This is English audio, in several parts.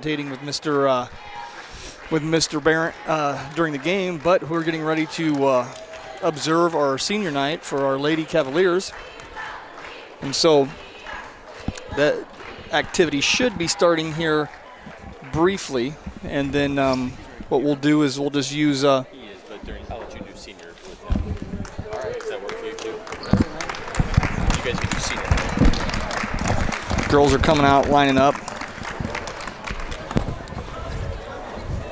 commentating with Mr. Barrett during the game, but we're getting ready to observe our senior night for our Lady Cavaliers. And so that activity should be starting here briefly, and then what we'll do is we'll just use He is, but I'll let you do senior with him. All right, does that work for you too? You guys can do senior. Girls are coming out, lining up.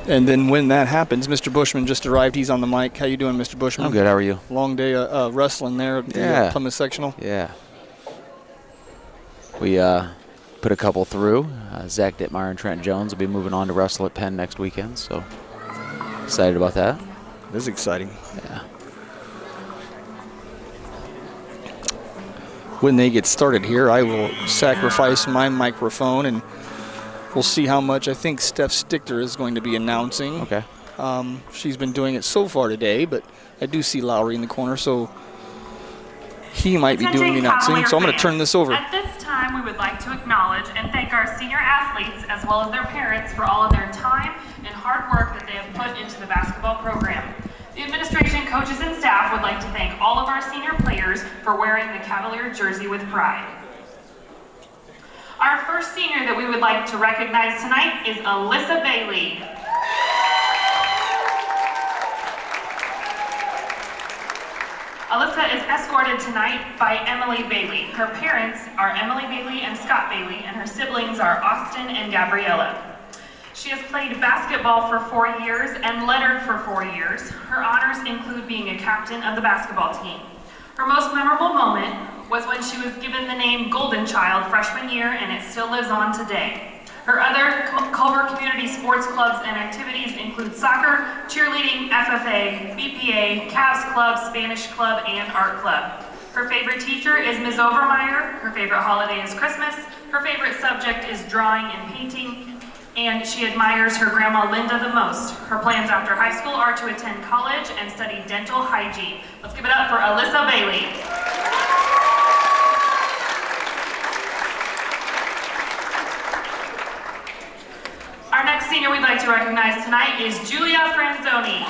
And then when that happens, Mr. Bushman just arrived. He's on the mic. How you doing, Mr. Bushman? I'm good. How are you? Long day wrestling there at the Plymouth Sectional. Yeah. We put a couple through. Zach Dittmeyer and Trent Jones will be moving on to wrestle at Penn next weekend, so excited about that. This is exciting. Yeah. When they get started here, I will sacrifice my microphone, and we'll see how much. I think Steph Stichter is going to be announcing. Okay. She's been doing it so far today, but I do see Lowry in the corner, so he might be doing the announcing. So I'm going to turn this over. At this time, we would like to acknowledge and thank our senior athletes as well as their parents for all of their time and hard work that they have put into the basketball program. The administration, coaches, and staff would like to thank all of our senior players for wearing the Cavalier jersey with pride. Our first senior that we would like to recognize tonight is Alyssa Bailey. Alyssa is escorted tonight by Emily Bailey. Her parents are Emily Bailey and Scott Bailey, and her siblings are Austin and Gabriella. She has played basketball for 4 years and lettered for 4 years. Her honors include being a captain of the basketball team. Her most memorable moment was when she was given the name Golden Child freshman year, and it still lives on today. Her other Culver community sports clubs and activities include soccer, cheerleading, FFA, BPA, Cavs Club, Spanish Club, and Art Club. Her favorite teacher is Ms. Overmeyer. Her favorite holiday is Christmas. Her favorite subject is drawing and painting. And she admires her grandma Linda the most. Her plans after high school are to attend college and study dental hygiene. Let's give it up for Alyssa Bailey. Our next senior we'd like to recognize tonight is Julia Franzoni.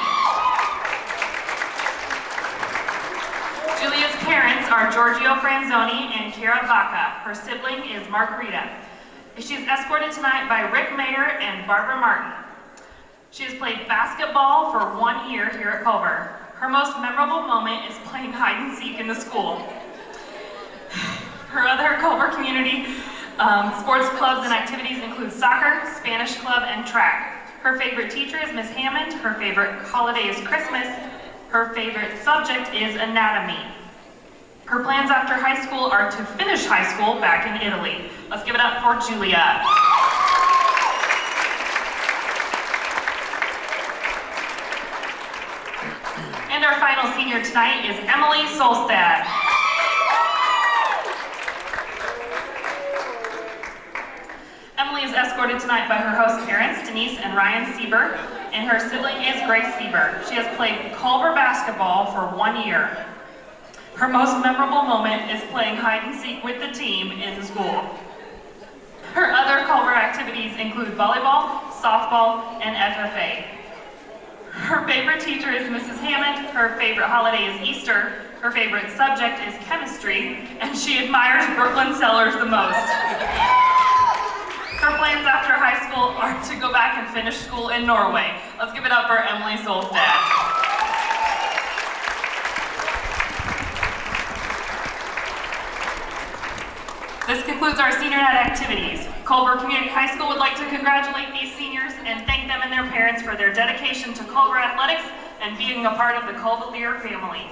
Julia's parents are Giorgio Franzoni and Kara Vaca. Her sibling is Margarita. She is escorted tonight by Rick Mayer and Barbara Martin. She has played basketball for 1 year here at Culver. Her most memorable moment is playing hide and seek in the school. Her other Culver community sports clubs and activities include soccer, Spanish club, and track. Her favorite teacher is Miss Hammond. Her favorite holiday is Christmas. Her favorite subject is anatomy. Her plans after high school are to finish high school back in Italy. Let's give it up for Julia. And our final senior tonight is Emily Solstad. Emily is escorted tonight by her host parents, Denise and Ryan Sieber, and her sibling is Grace Sieber. She has played Culver basketball for 1 year. Her most memorable moment is playing hide and seek with the team in the school. Her other Culver activities include volleyball, softball, and FFA. Her favorite teacher is Mrs. Hammond. Her favorite holiday is Easter. Her favorite subject is chemistry, and she admires Brooklyn Sellers the most. Her plans after high school are to go back and finish school in Norway. Let's give it up for Emily Solstad. This concludes our senior night activities. Culver Community High School would like to congratulate these seniors and thank them and their parents for their dedication to Culver athletics and being a part of the Cavalier family.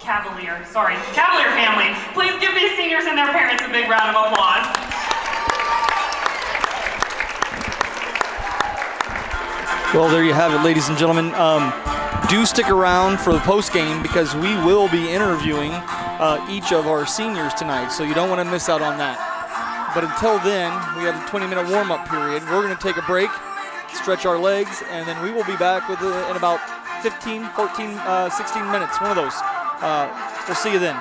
Cavalier family. Please give these seniors and their parents a big round of applause. Well, there you have it, ladies and gentlemen. Do stick around for the post game because we will be interviewing each of our seniors tonight, so you don't want to miss out on that. But until then, we have a 20-minute warm-up period. We're going to take a break, stretch our legs, and then we will be back with in about 15, 14, 16 minutes, one of those. We'll see you then.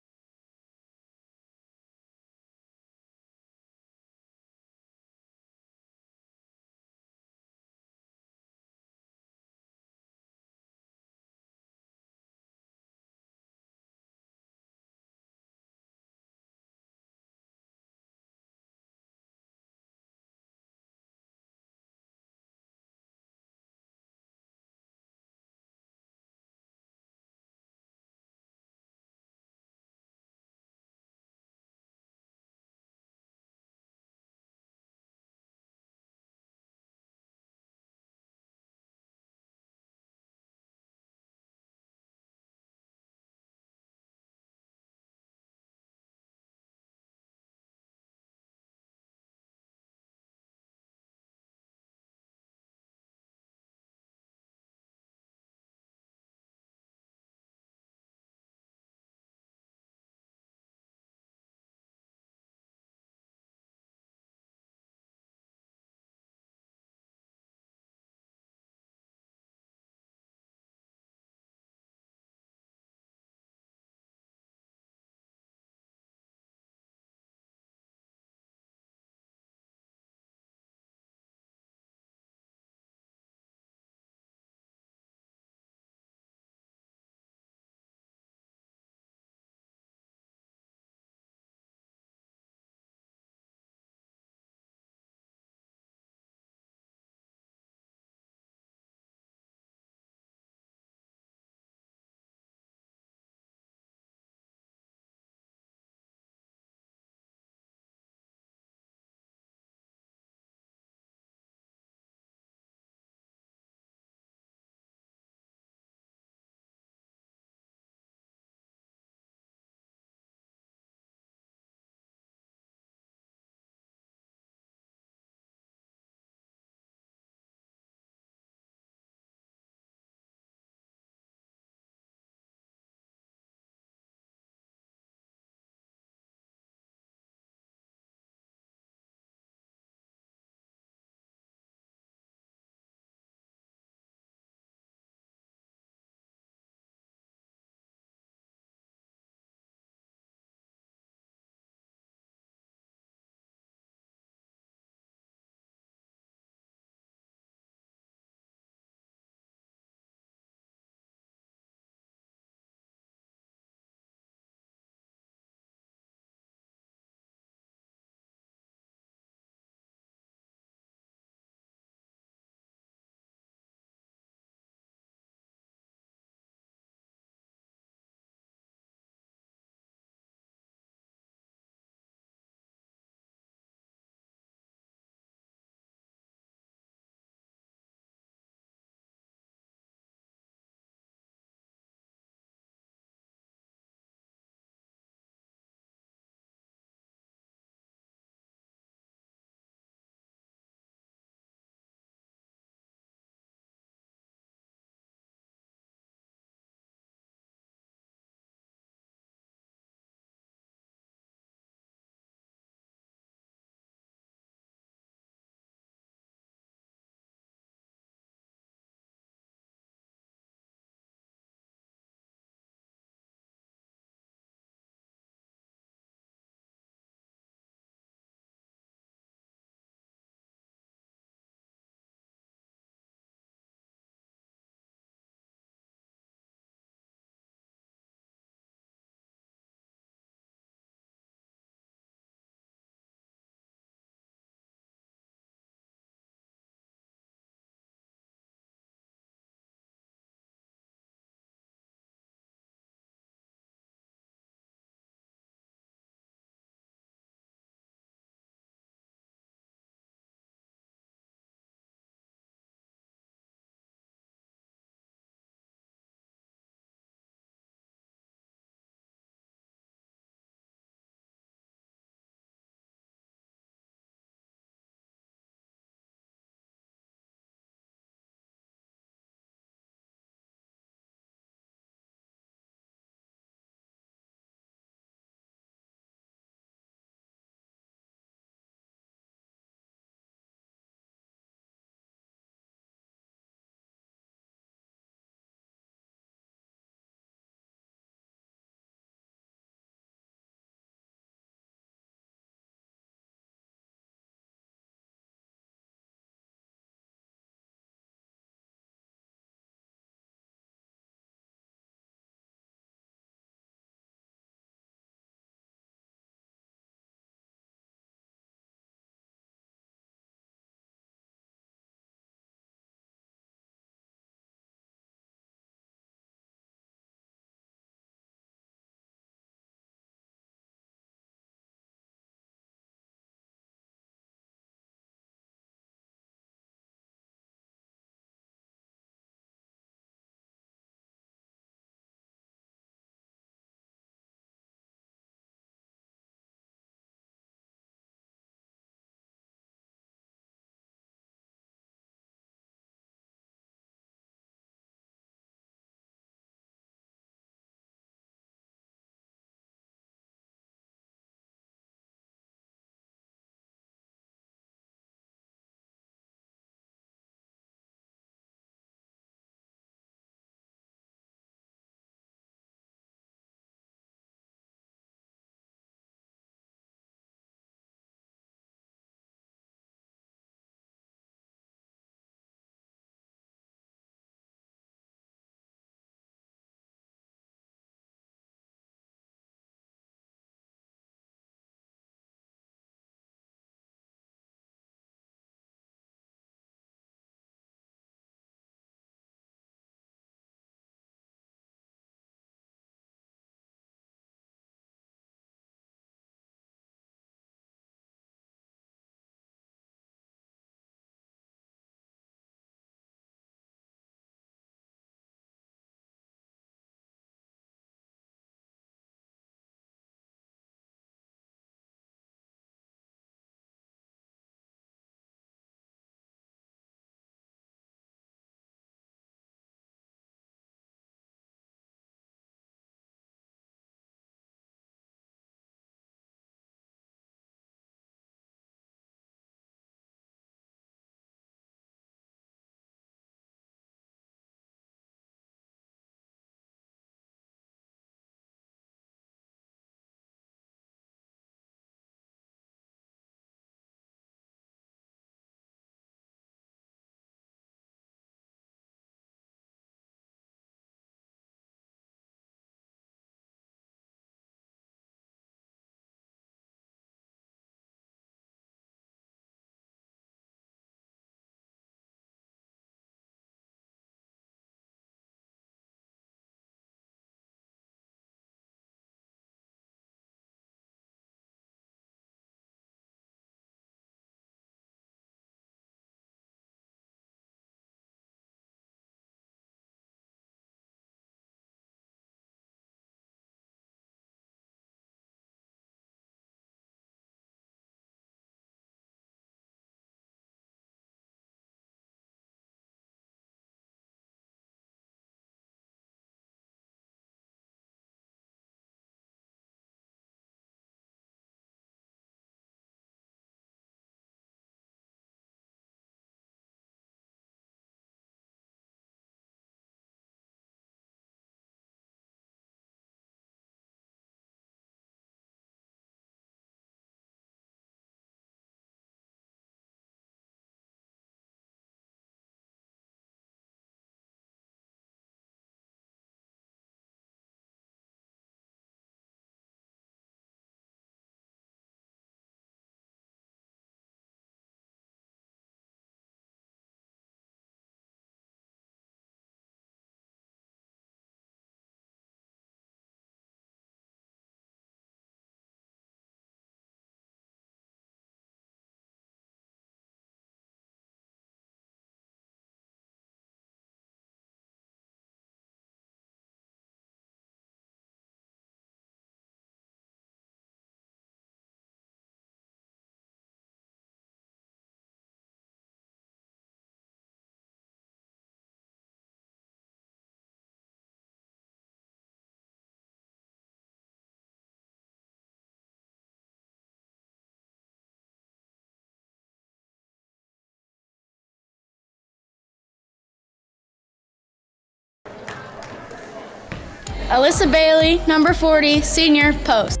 Alyssa Bailey, number 40, senior, post.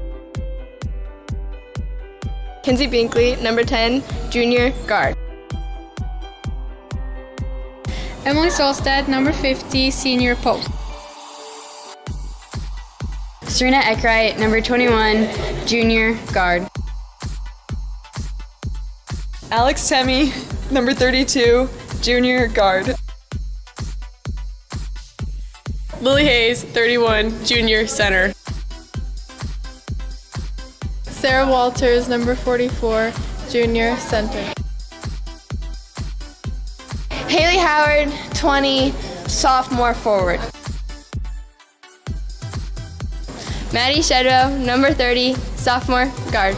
Kinsey Binkley, number 10, junior, guard. Emily Solstad, number 50, senior, post. Serena Eckwright, number 21, junior, guard. Alex Temmie, number 32, junior, guard. Lily Hayes, 31, junior, center. Sarah Walters, number 44, junior, center. Haley Howard, 20, sophomore, forward. Maddie Shedrow, number 30, sophomore, guard.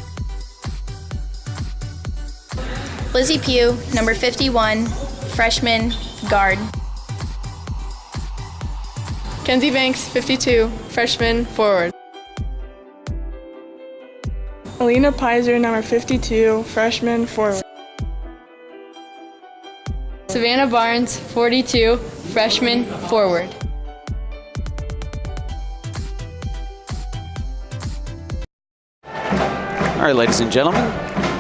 Lizzie Pugh, number 51, freshman, guard. Kenzie Banks, 52, freshman, forward. Alina Pizer, number 52, freshman, forward. Savannah Barnes, 42, freshman, forward. All right, ladies and gentlemen,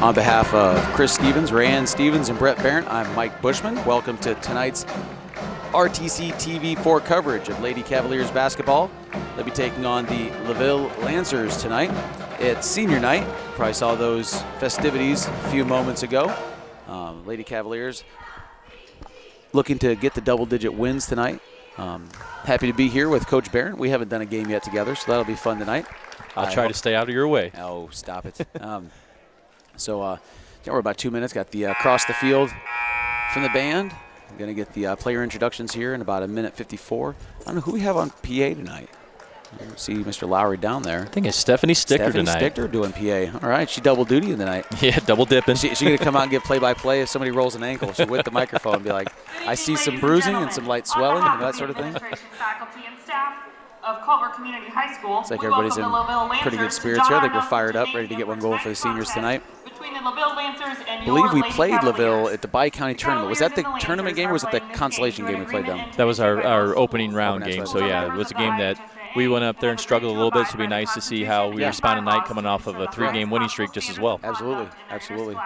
on behalf of Chris Stevens, Rayanne Stevens, and Brett Barrett, I'm Mike Bushman. Welcome to tonight's RTC TV4 coverage of Lady Cavaliers basketball. They'll be taking on the LaVille Lancers tonight. It's senior night. Probably saw those festivities a few moments ago. Lady Cavaliers looking to get the double-digit wins tonight. Happy to be here with Coach Barrett. We haven't done a game yet together, so that'll be fun tonight. I'll try to stay out of your way. Oh, stop it. We're about 2 minutes. Got the Across the Field from the band. I'm going to get the player introductions here in about 1:54. I don't know who we have on PA tonight. I don't see Mr. Lowry down there. I think it's Stephanie Sticker tonight. Sticker doing PA. All right, she double duty tonight. Yeah, double dipping. She going to come out and give play-by-play if somebody rolls an ankle. She'll whip the microphone and be like, I see some bruising and some light swelling and that sort of thing. Faculty and staff of Culver Community High School. It's like everybody's in pretty good spirits here. I think we're fired up, ready to get one going for the seniors tonight. I believe we played LaVille at the Bi-County tournament. Was that the tournament game or was it the consolation game we played them? That was our opening round game. So, yeah, it was a game that we went up there and struggled a little bit, so it'd be nice to see how we respond tonight coming off of a 3-game winning streak just as well. Absolutely, absolutely.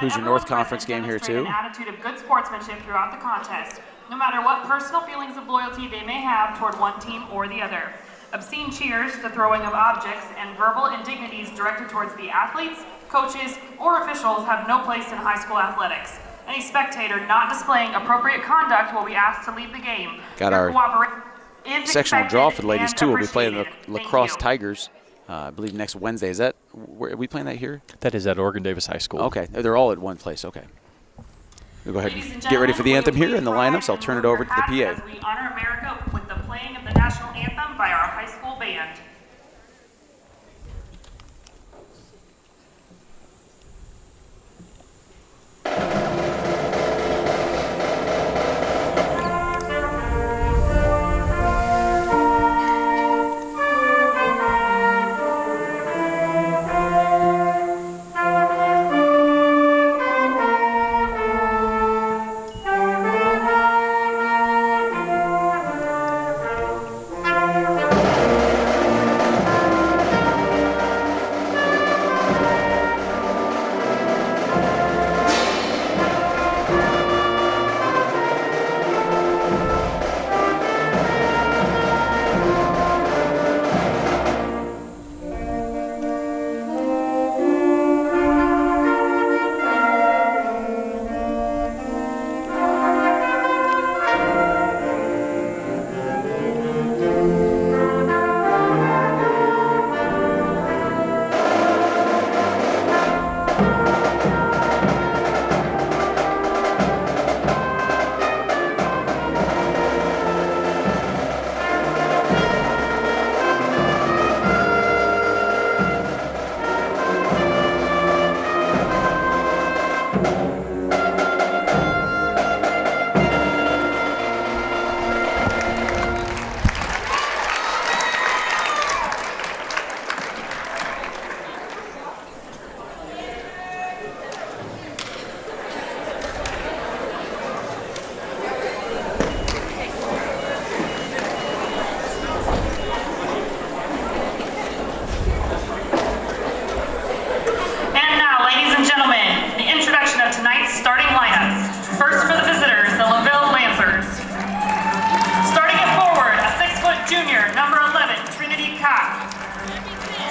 Who's your North Conference game here, too? An attitude of good sportsmanship throughout the contest, no matter what personal feelings of loyalty they may have toward one team or the other. Obscene cheers, the throwing of objects, and verbal indignities directed towards the athletes, coaches, or officials have no place in high school athletics. Any spectator not displaying appropriate conduct will be asked to leave the game. Got our sectional draw for the ladies, too. We'll be playing the Lacrosse Tigers, I believe, next Wednesday. Is that, are we playing that here? That is at Oregon Davis High School. Okay, they're all at one place, okay. We'll go ahead and get ready for the anthem here in the lineups. I'll turn it over to the PA. As we honor America with the playing of the national anthem by our high school band.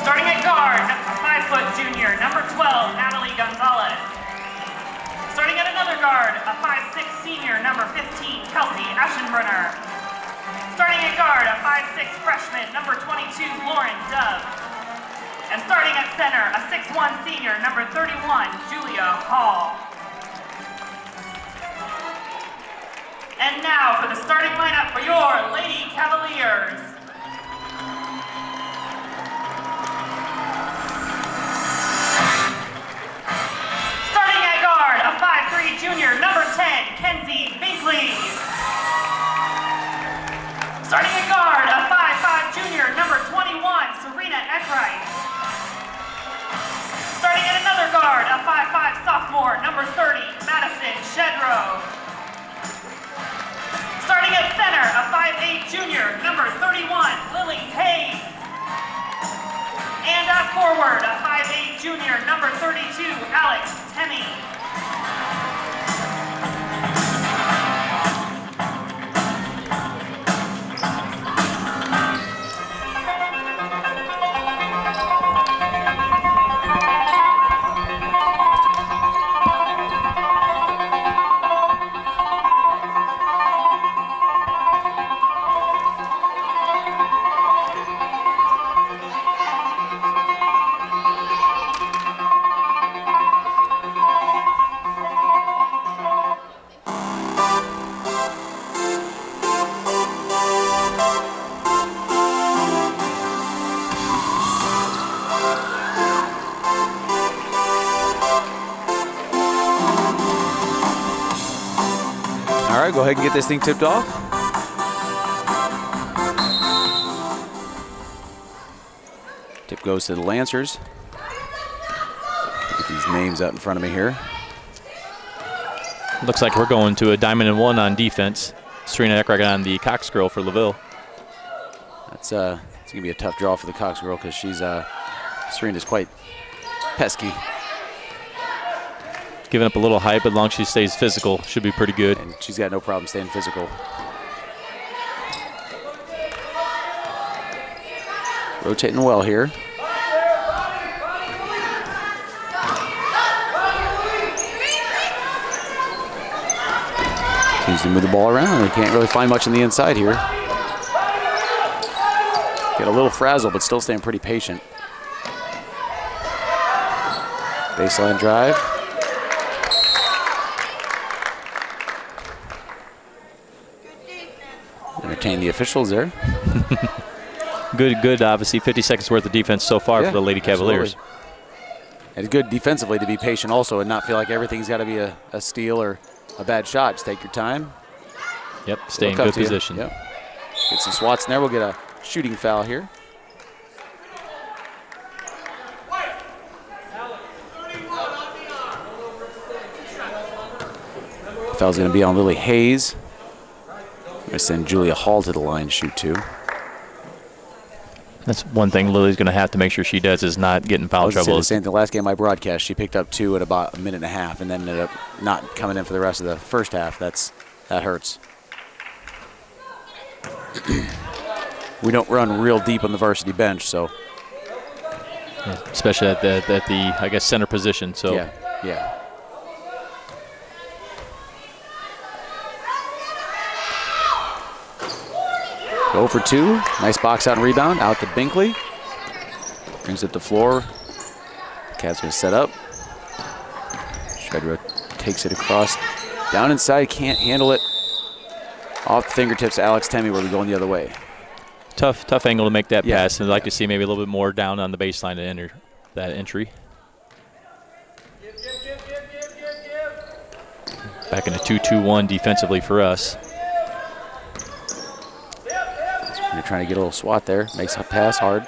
Starting at guard, 5-foot junior, number 12, Natalie Gonzalez. Starting at another guard, a 5'6" senior, number 15, Kelsey Aschenbrenner. Starting at guard, a 5'6" freshman, number 22, Lauren Dove. And starting at center, a 6'1" senior, number 31, Julia Hall. And now for the starting lineup for your Lady Cavaliers. Starting at guard, a 5'3" junior, number 10, Kenzie Binkley. Starting at guard, a 5'5" junior, number 21, Serena Eckrite. Starting at another guard, a 5'5" sophomore, number 30, Madison Shedrow. Starting at center, a 5'8" junior, number 31, Lily Hayes. And at forward, a 5'8" junior, number 32, Alex Temmie. All right, go ahead and get this thing tipped off. Tip goes to the Lancers. Get these names out in front of me here. Looks like we're going to a diamond and one on defense. Serena Eckrite on the Cox girl for LaVille. That's it's gonna be a tough draw for the Cox girl because Serena's quite pesky. Giving up a little height, but as long as she stays physical, should be pretty good. And she's got no problem staying physical. Rotating well here. Seems to move the ball around. They can't really find much on the inside here. Get a little frazzled, but still staying pretty patient. Baseline drive. Entertain the officials there. Good, obviously 50 seconds worth of defense so far for the Lady Cavaliers. Absolutely. It's good defensively to be patient also and not feel like everything's got to be a steal or a bad shot. Just take your time. Yep, stay in good position. Yep. Get some swats in there. We'll get a shooting foul here. Foul's going to be on Lily Hayes. I'm going to send Julia Hall to the line to shoot two. That's one thing Lily's going to have to make sure she does is not get in foul trouble. The same thing. The last game I broadcast, she picked up two at about a minute and a half and then ended up not coming in for the rest of the first half. That hurts. We don't run real deep on the varsity bench, so. Yeah, especially at the I guess center position. So. Yeah. Go for two. Nice box out and rebound. Out to Binkley. Brings it to floor. Cavs going to set up. Shredder takes it across. Down inside. Can't handle it. Off the fingertips of Alex Temmie where we're going the other way. Tough angle to make that pass. And I'd like to see maybe a little bit more down on the baseline to enter that entry. Back in a 2-2-1 defensively for us. You're trying to get a little swat there. Makes a pass hard.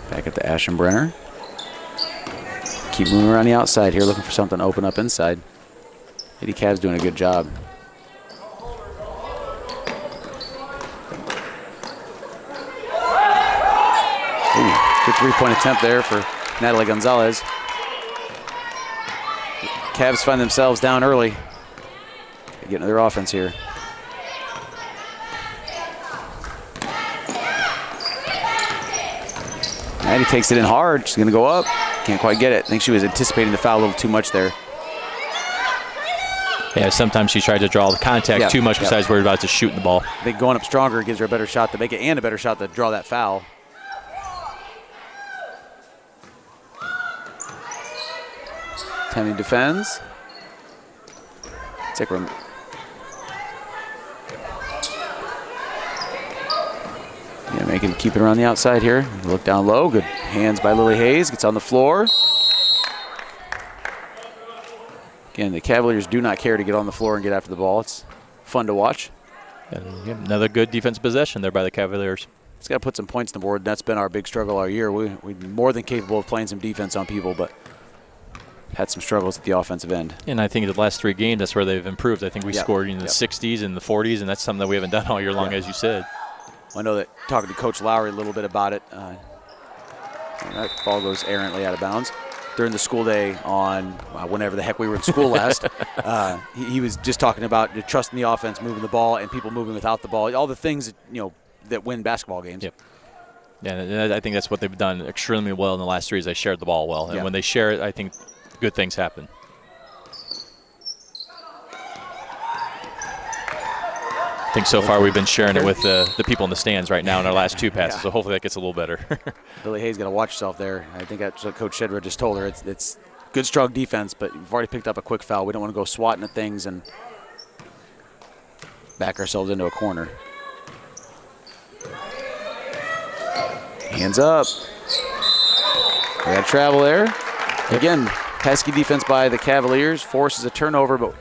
Back at the Aschenbrenner. Keep moving around the outside here, looking for something to open up inside. Lady Cavs doing a good job. Ooh, good three-point attempt there for Natalie Gonzalez. Cavs find themselves down early. Getting their offense here. And he takes it in hard. She's going to go up. Can't quite get it. I think she was anticipating the foul a little too much there. Yeah, sometimes she tried to draw the contact too much besides worried about just shooting the ball. I think going up stronger gives her a better shot to make it and a better shot to draw that foul. Tammy defends. Tickram. Yeah, keep it around the outside here. Look down low. Good hands by Lily Hayes. Gets on the floor. Again, the Cavaliers do not care to get on the floor and get after the ball. It's fun to watch. And another good defensive possession there by the Cavaliers. It's got to put some points on the board. That's been our big struggle all year. We're more than capable of playing some defense on people, but had some struggles at the offensive end. And I think the last 3 games, that's where they've improved. I think we scored in the 60s and the 40s, and that's something that we haven't done all year long, as you said. I know that talking to Coach Lowry a little bit about it, that ball goes errantly out of bounds. During the school day on whenever the heck we were in school last, he was just talking about trusting the offense, moving the ball, and people moving without the ball, all the things that win basketball games. Yep. Yeah, and I think that's what they've done extremely well in the last 3 is they shared the ball well. And when they share it, I think good things happen. I think so far we've been sharing it with the people in the stands right now in our last 2 passes, so hopefully that gets a little better. Lily Hayes got to watch herself there. I think that's what Coach Shedra just told her. It's good, strong defense, but we've already picked up a quick foul. We don't want to go swatting at things and back ourselves into a corner. Hands up. We got travel there. Again, pesky defense by the Cavaliers. Forces a turnover, but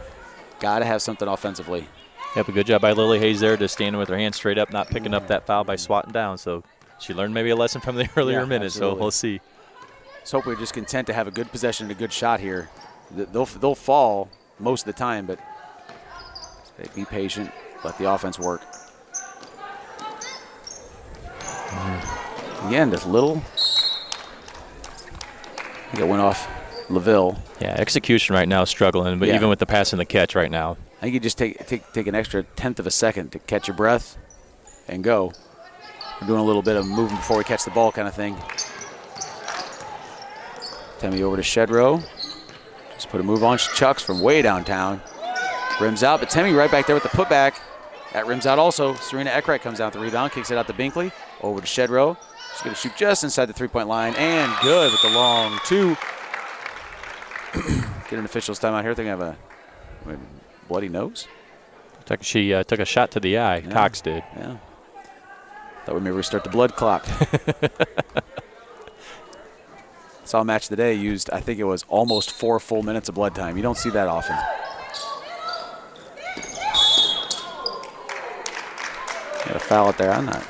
got to have something offensively. Yep, a good job by Lily Hayes there, just standing with her hands straight up, not picking up that foul by swatting down. So she learned maybe a lesson from the earlier minutes, so we'll see. Let's hope we're just content to have a good possession and a good shot here. They'll fall most of the time, but be patient, let the offense work. Again, just little. I think it went off LaVille. Yeah, execution right now is struggling, but even with the pass and the catch right now. I think you just take an extra 1/10 of a second to catch your breath and go. We're doing a little bit of moving before we catch the ball kind of thing. Temmie over to Shedrow. Just put a move on. She chucks from way downtown. Rims out, but Temmie right back there with the putback. That rims out also. Serena Eckrite comes down with the rebound, kicks it out to Binkley. Over to Shedrow. She's going to shoot just inside the 3-point line, and good with the long 2. Get an official's timeout here. I think I have a bloody nose. She took a shot to the eye. Yeah. Cox did. Yeah. Thought we maybe restart the blood clock. Saw a match today used, I think it was almost 4 full minutes of blood time. You don't see that often. Got a foul out there. I'm not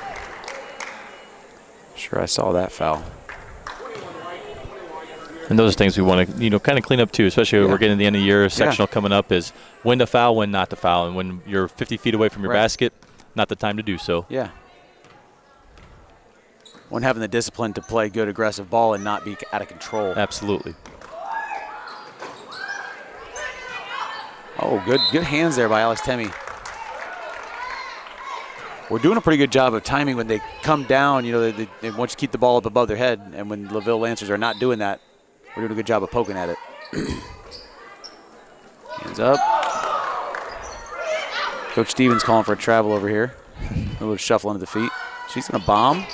sure I saw that foul. And those are things we want to, kind of clean up too, especially when we're getting to the end of the year. Sectional coming up is when to foul, when not to foul. And when you're 50 feet away from your basket, not the time to do so. Yeah. When having the discipline to play good, aggressive ball and not be out of control. Absolutely. Oh, good hands there by Alex Temmie. We're doing a pretty good job of timing when they come down. They want to keep the ball up above their head. And when LaVille Lancers are not doing that, we're doing a good job of poking at it. Hands up. Coach Stevens calling for a travel over here. A little shuffle under the feet. She's going to bomb.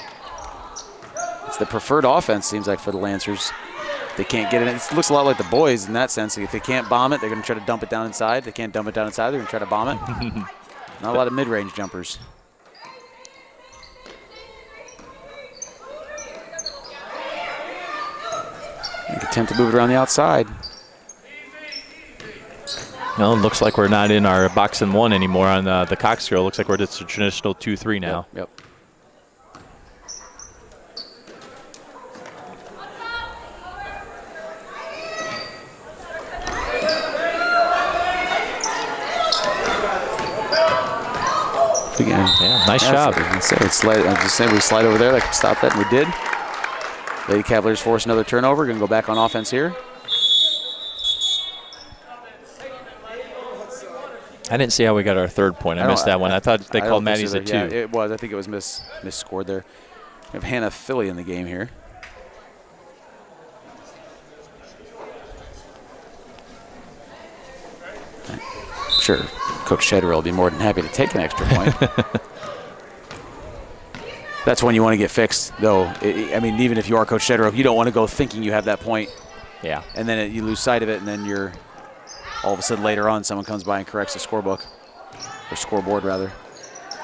It's the preferred offense, seems like, for the Lancers. They can't get it. It looks a lot like the boys in that sense. If they can't bomb it, they're going to try to dump it down inside. They can't dump it down inside. They're going to try to bomb it. Not a lot of mid-range jumpers. Attempt to move it around the outside. No, it looks like we're not in our box and one anymore on the Cox girl. Looks like we're just a traditional 2-3 now. Yep. Again. Yeah, nice job. I just said we slide over there. That could stop that, and we did. Lady Cavaliers force another turnover. Going to go back on offense here. I didn't see how we got our third point. I missed that one. I thought they called Maddie's at 2. Yeah, it was. I think it was misscored there. We have Hannah Philly in the game here. I'm sure Coach Shedder will be more than happy to take an extra point. That's when you want to get fixed, though. I mean, even if you are Coach Shedder, you don't want to go thinking you have that point. Yeah. And then you lose sight of it, and then you're all of a sudden later on someone comes by and corrects the scorebook, or scoreboard rather.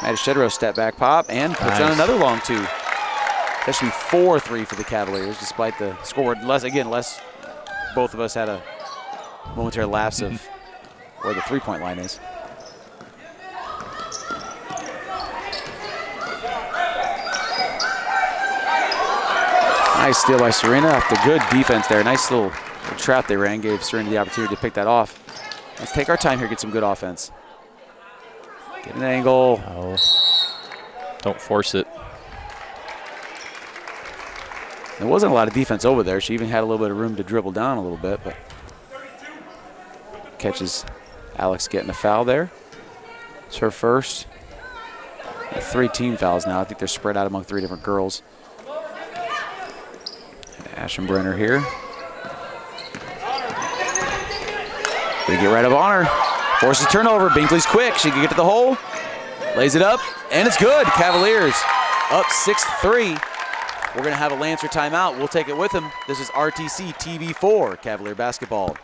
Maddie Shedder step back pop and puts down another long 2. That should be 4-3 for the Cavaliers, despite the scoreboard. Less both of us had a momentary lapse of where the three-point line is. Nice steal by Serena after good defense there. Nice little trap they ran, gave Serena the opportunity to pick that off. Let's take our time here, get some good offense. Get an angle. Oh. Don't force it. There wasn't a lot of defense over there. She even had a little bit of room to dribble down a little bit, but catches Alex getting a foul there. It's her first. 3 team fouls now. I think they're spread out among 3 different girls. Ashenbrenner here. Gonna get right up on her. Forces turnover. Binkley's quick. She can get to the hole. Lays it up, and it's good. Cavaliers up 6-3. We're going to have a Lancer timeout. We'll take it with them. This is RTC TV4 Cavalier Basketball.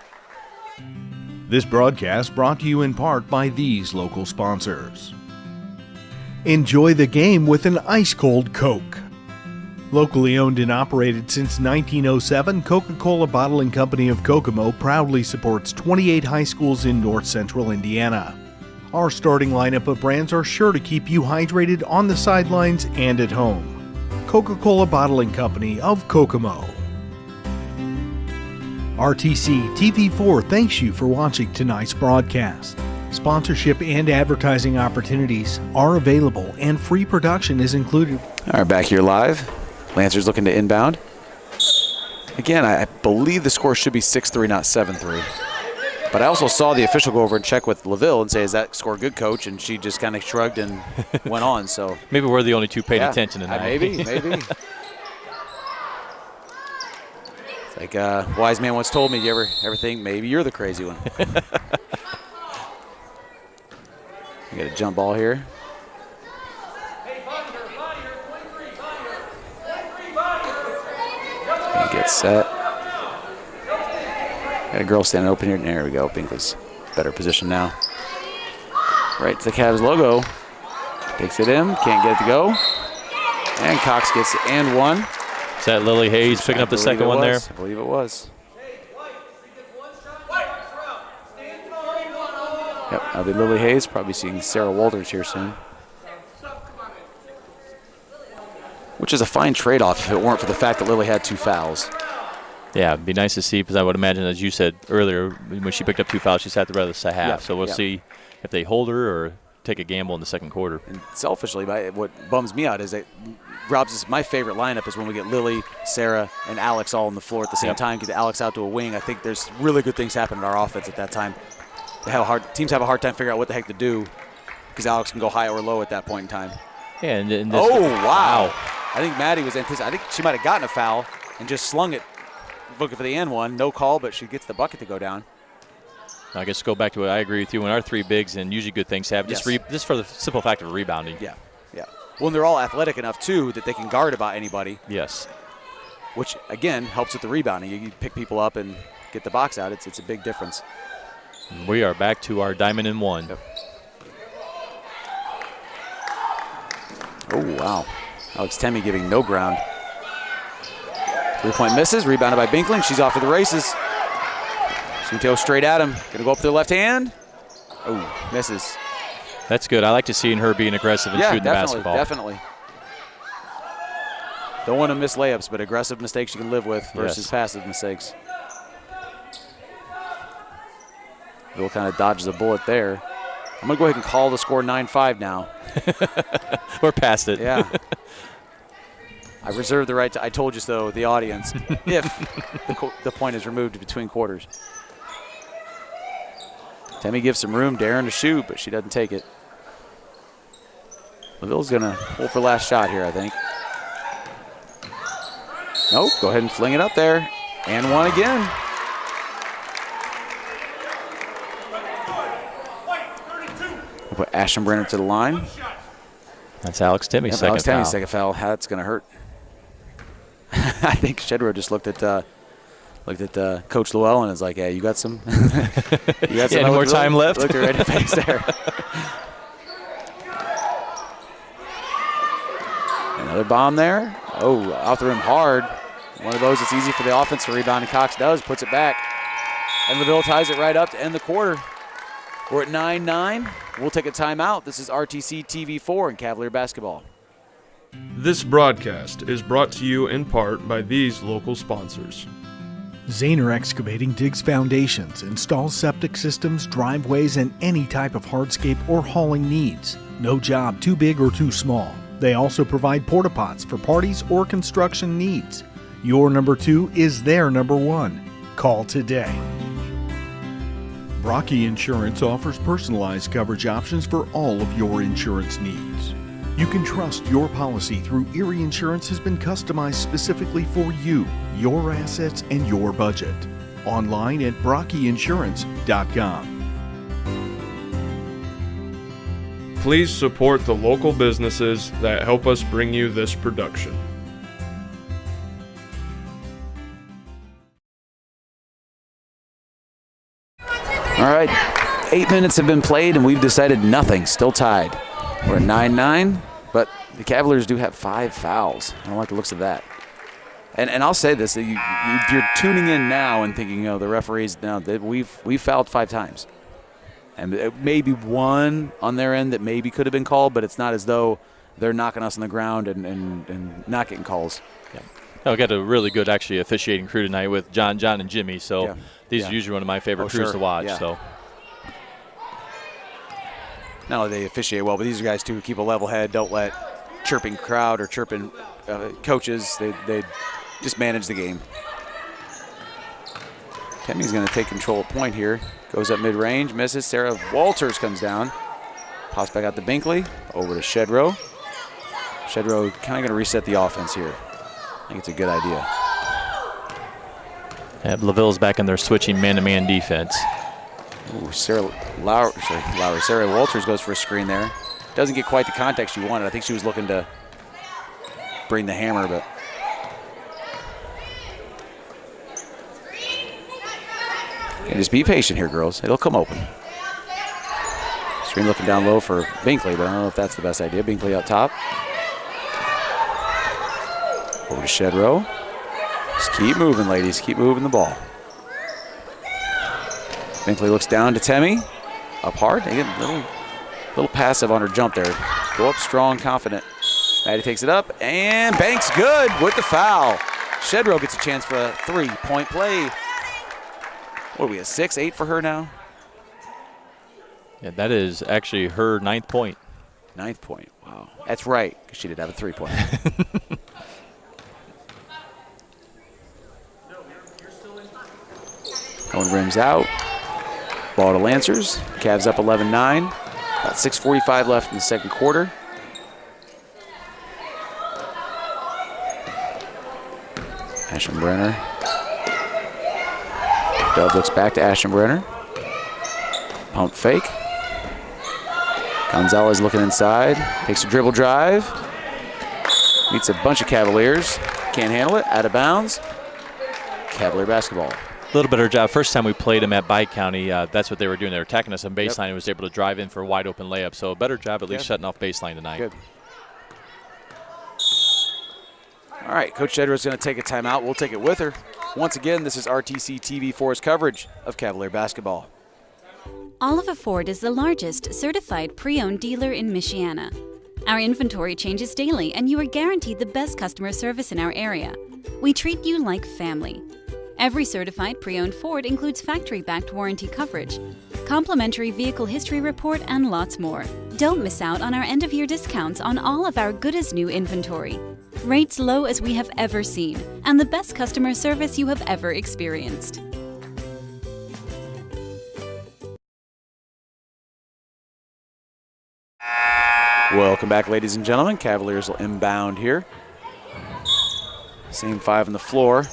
This broadcast brought to you in part by these local sponsors. Enjoy the game with an ice-cold Coke. Locally owned and operated since 1907, Coca-Cola Bottling Company of Kokomo proudly supports 28 high schools in north central Indiana. Our starting lineup of brands are sure to keep you hydrated on the sidelines and at home. Coca-Cola Bottling Company of Kokomo. RTC TV4 thanks you for watching tonight's broadcast. Sponsorship and advertising opportunities are available and free production is included. All right, back here live. Lancers looking to inbound. Again, I believe the score should be 6-3, not 7-3. But I also saw the official go over and check with LaVille and say, is that score good, coach? And she just kind of shrugged and went on. So maybe we're the only 2 paying attention tonight. Maybe. It's like wise man once told me, do you ever think maybe you're the crazy one? We got a jump ball here. Get set. Got a girl standing open here. There we go. Binkley's better position now. Right to the Cavs logo. Takes it in. Can't get it to go. And Cox gets it and 1. Is that Lily Hayes picking up the second one there? I believe it was. Yep, that'll be Lily Hayes. Probably seeing Sarah Walters here soon. Which is a fine trade-off if it weren't for the fact that Lily had 2 fouls. Yeah, it'd be nice to see because I would imagine, as you said earlier, when she picked up 2 fouls, she's had the rest of the half. Yeah, so we'll see if they hold her or take a gamble in the second quarter. And selfishly, what bums me out is that Rob's my favorite lineup is when we get Lily, Sarah, and Alex all on the floor at the same time. Get Alex out to a wing. I think there's really good things happening in our offense at that time. Teams have a hard time figuring out what the heck to do because Alex can go high or low at that point in time. Yeah, and oh, wow. I think Maddie was anticipating. I think she might have gotten a foul and just slung it, looking for the end one. No call, but she gets the bucket to go down. I guess go back to what I agree with you. When our 3 bigs, and usually good things happen, just for the simple fact of rebounding. Yeah. Well, and they're all athletic enough, too, that they can guard about anybody. Yes. Which, again, helps with the rebounding. You pick people up and get the box out. It's a big difference. We are back to our diamond and 1. Yep. Oh, wow. Alex Temme giving no ground. 3-point misses, rebounded by Binkling. She's off to the races. She's going to go straight at him. Going to go up with the left hand. Oh, misses. That's good. I like to see her being aggressive and shooting the basketball. Definitely. Don't want to miss layups, but aggressive mistakes you can live with versus passive mistakes. Bill kind of dodges a bullet there. I'm going to go ahead and call the score 9-5 now. We're past it. Yeah. I reserve the right to, I told you so, the audience, if the point is removed between quarters. Temmie gives some room, Darren to shoot, but she doesn't take it. LaVille's going to pull for last shot here, I think. Nope, go ahead and fling it up there. And one again. We'll put Ashenbrenner to the line. That's Alex Timmy's second Alex foul. Timmy's second foul. That's going to hurt. I think Shedrow just looked at Coach Llewell and is like, "Yeah, you got some. You got some any more time left?" Looked her right in the face there. Another bomb there. Oh, off the rim hard. One of those that's easy for the offense to rebound, and Cox does, puts it back. And LaVille ties it right up to end the quarter. We're at 9-9. We'll take a timeout. This is RTC TV4 in Cavalier basketball. This broadcast is brought to you in part by these local sponsors. Zahner Excavating digs foundations, installs septic systems, driveways, and any type of hardscape or hauling needs. No job too big or too small. They also provide porta pots for parties or construction needs. Your number 2 is their number 1. Call today. Brocky Insurance offers personalized coverage options for all of your insurance needs. You can trust your policy through Erie Insurance has been customized specifically for you, your assets, and your budget. Online at brockyinsurance.com. Please support the local businesses that help us bring you this production. All right, 8 minutes have been played, and we've decided nothing. Still tied. We're at 9-9, but the Cavaliers do have 5 fouls. I don't like the looks of that. And I'll say this: you're tuning in now and thinking, the referees. No, we've fouled 5 times, and maybe one on their end that maybe could have been called, but it's not as though they're knocking us on the ground and not getting calls. Yeah. We got a really good actually officiating crew tonight with John, and Jimmy. So these are usually one of my favorite crews to watch. Yeah. So. Not only they officiate well, but these are guys too who keep a level head, don't let chirping crowd or chirping coaches. They just manage the game. Temmie's going to take control at point here. Goes up mid-range, misses. Sarah Walters comes down. Pops back out to Binkley. Over to Shedrow. Shedrow kind of going to reset the offense here. I think it's a good idea. Yeah, LaVille's back in their switching man-to-man defense. Ooh, Sarah Walters goes for a screen there. Doesn't get quite the contact she wanted. I think she was looking to bring the hammer, but and just be patient here, girls. It'll come open. Screen looking down low for Binkley, but I don't know if that's the best idea. Binkley up top. Over to Shedrow. Just keep moving, ladies. Keep moving the ball. Binkley looks down to Temmie. Up hard. They get a little passive on her jump there. Go up strong, confident. Maddie takes it up, and Banks good with the foul. Shedrow gets a chance for a 3-point play. What are we at, 6, 8 for her now? Yeah, that is actually her 9th point. 9th point, wow. That's right, because she did have a 3-point. One rims out. Ball to Lancers. Cavs up 11-9. About 6:45 left in the second quarter. Ashenbrenner. Dove looks back to Ashenbrenner. Pump fake. Gonzalez looking inside. Takes a dribble drive. Meets a bunch of Cavaliers. Can't handle it. Out of bounds. Cavalier basketball. A little better job. First time we played them at Bike County, that's what they were doing. They were attacking us on baseline and was able to drive in for a wide open layup. So a better job at least shutting off baseline tonight. Good. All right, Coach Shedrow is going to take a timeout. We'll take it with her. Once again, this is RTC TV4's coverage of Cavalier basketball. Oliver Ford is the largest certified pre-owned dealer in Michiana. Our inventory changes daily, and you are guaranteed the best customer service in our area. We treat you like family. Every certified pre-owned Ford includes factory-backed warranty coverage, complimentary vehicle history report, and lots more. Don't miss out on our end-of-year discounts on all of our good-as-new inventory. Rates low as we have ever seen, and the best customer service you have ever experienced. Welcome back, ladies and gentlemen. Cavaliers will inbound here. Same 5 on the floor.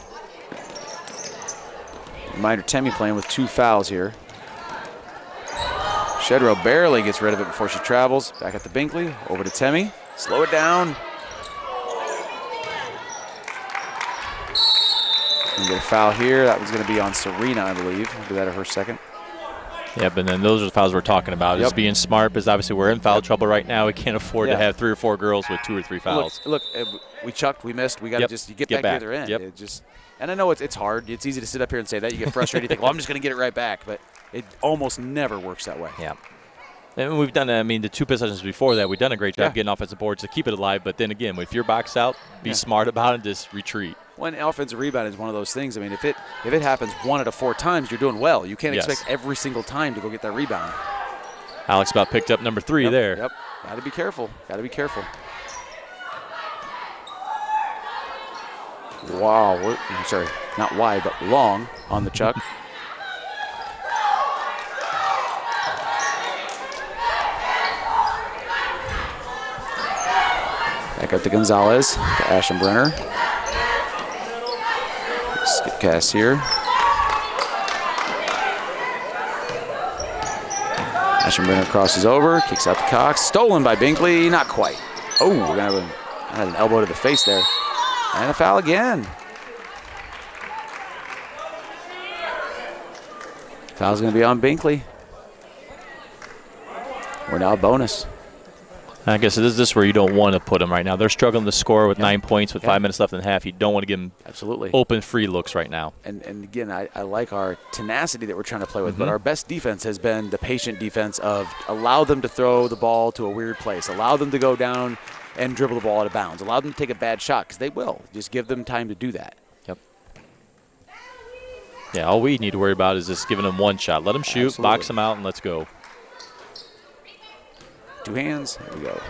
Reminder, Temmie playing with 2 fouls here. Shedrow barely gets rid of it before she travels. Back at the Binkley, over to Temmie. Slow it down. And get a foul here. That was going to be on Serena, I believe. After that, her second. Yeah, but then those are the fouls we're talking about. Just being smart, because obviously we're in foul trouble right now. We can't afford to have 3 or 4 girls with 2 or 3 fouls. Look, we chucked, we missed. We got to just get back to the other end. It just, and I know it's hard. It's easy to sit up here and say that. You get frustrated. You think, well, I'm just going to get it right back. But it almost never works that way. Yeah. And we've done, the 2 possessions before that, we've done a great job getting offensive boards to keep it alive. But then again, if you're boxed out, be smart about it, just retreat. When offensive rebound is one of those things. I mean, if it happens 1 out of 4 times, you're doing well. You can't expect every single time to go get that rebound. Alex about picked up number 3 there. Yep. Got to be careful. Got to be careful. Wow. I'm sorry, not wide, but long on the chuck. Back up to Gonzalez, to Ashenbrenner. Skip pass here. Ashenbrenner crosses over, kicks out to Cox. Stolen by Binkley, not quite. Oh, we're going to have an elbow to the face there. And a foul again. Foul's going to be on Binkley. We're now bonus. I guess this is where you don't want to put them right now. They're struggling to score with 9 points with 5 minutes left in the half. You don't want to give them open free looks right now. And again, I like our tenacity that we're trying to play with, but our best defense has been the patient defense of allow them to throw the ball to a weird place, allow them to go down and dribble the ball out of bounds, allow them to take a bad shot, because they will. Just give them time to do that. Yep. Yeah, all we need to worry about is just giving them 1 shot. Let them shoot, box them out, and let's go. 2 hands. Here we go.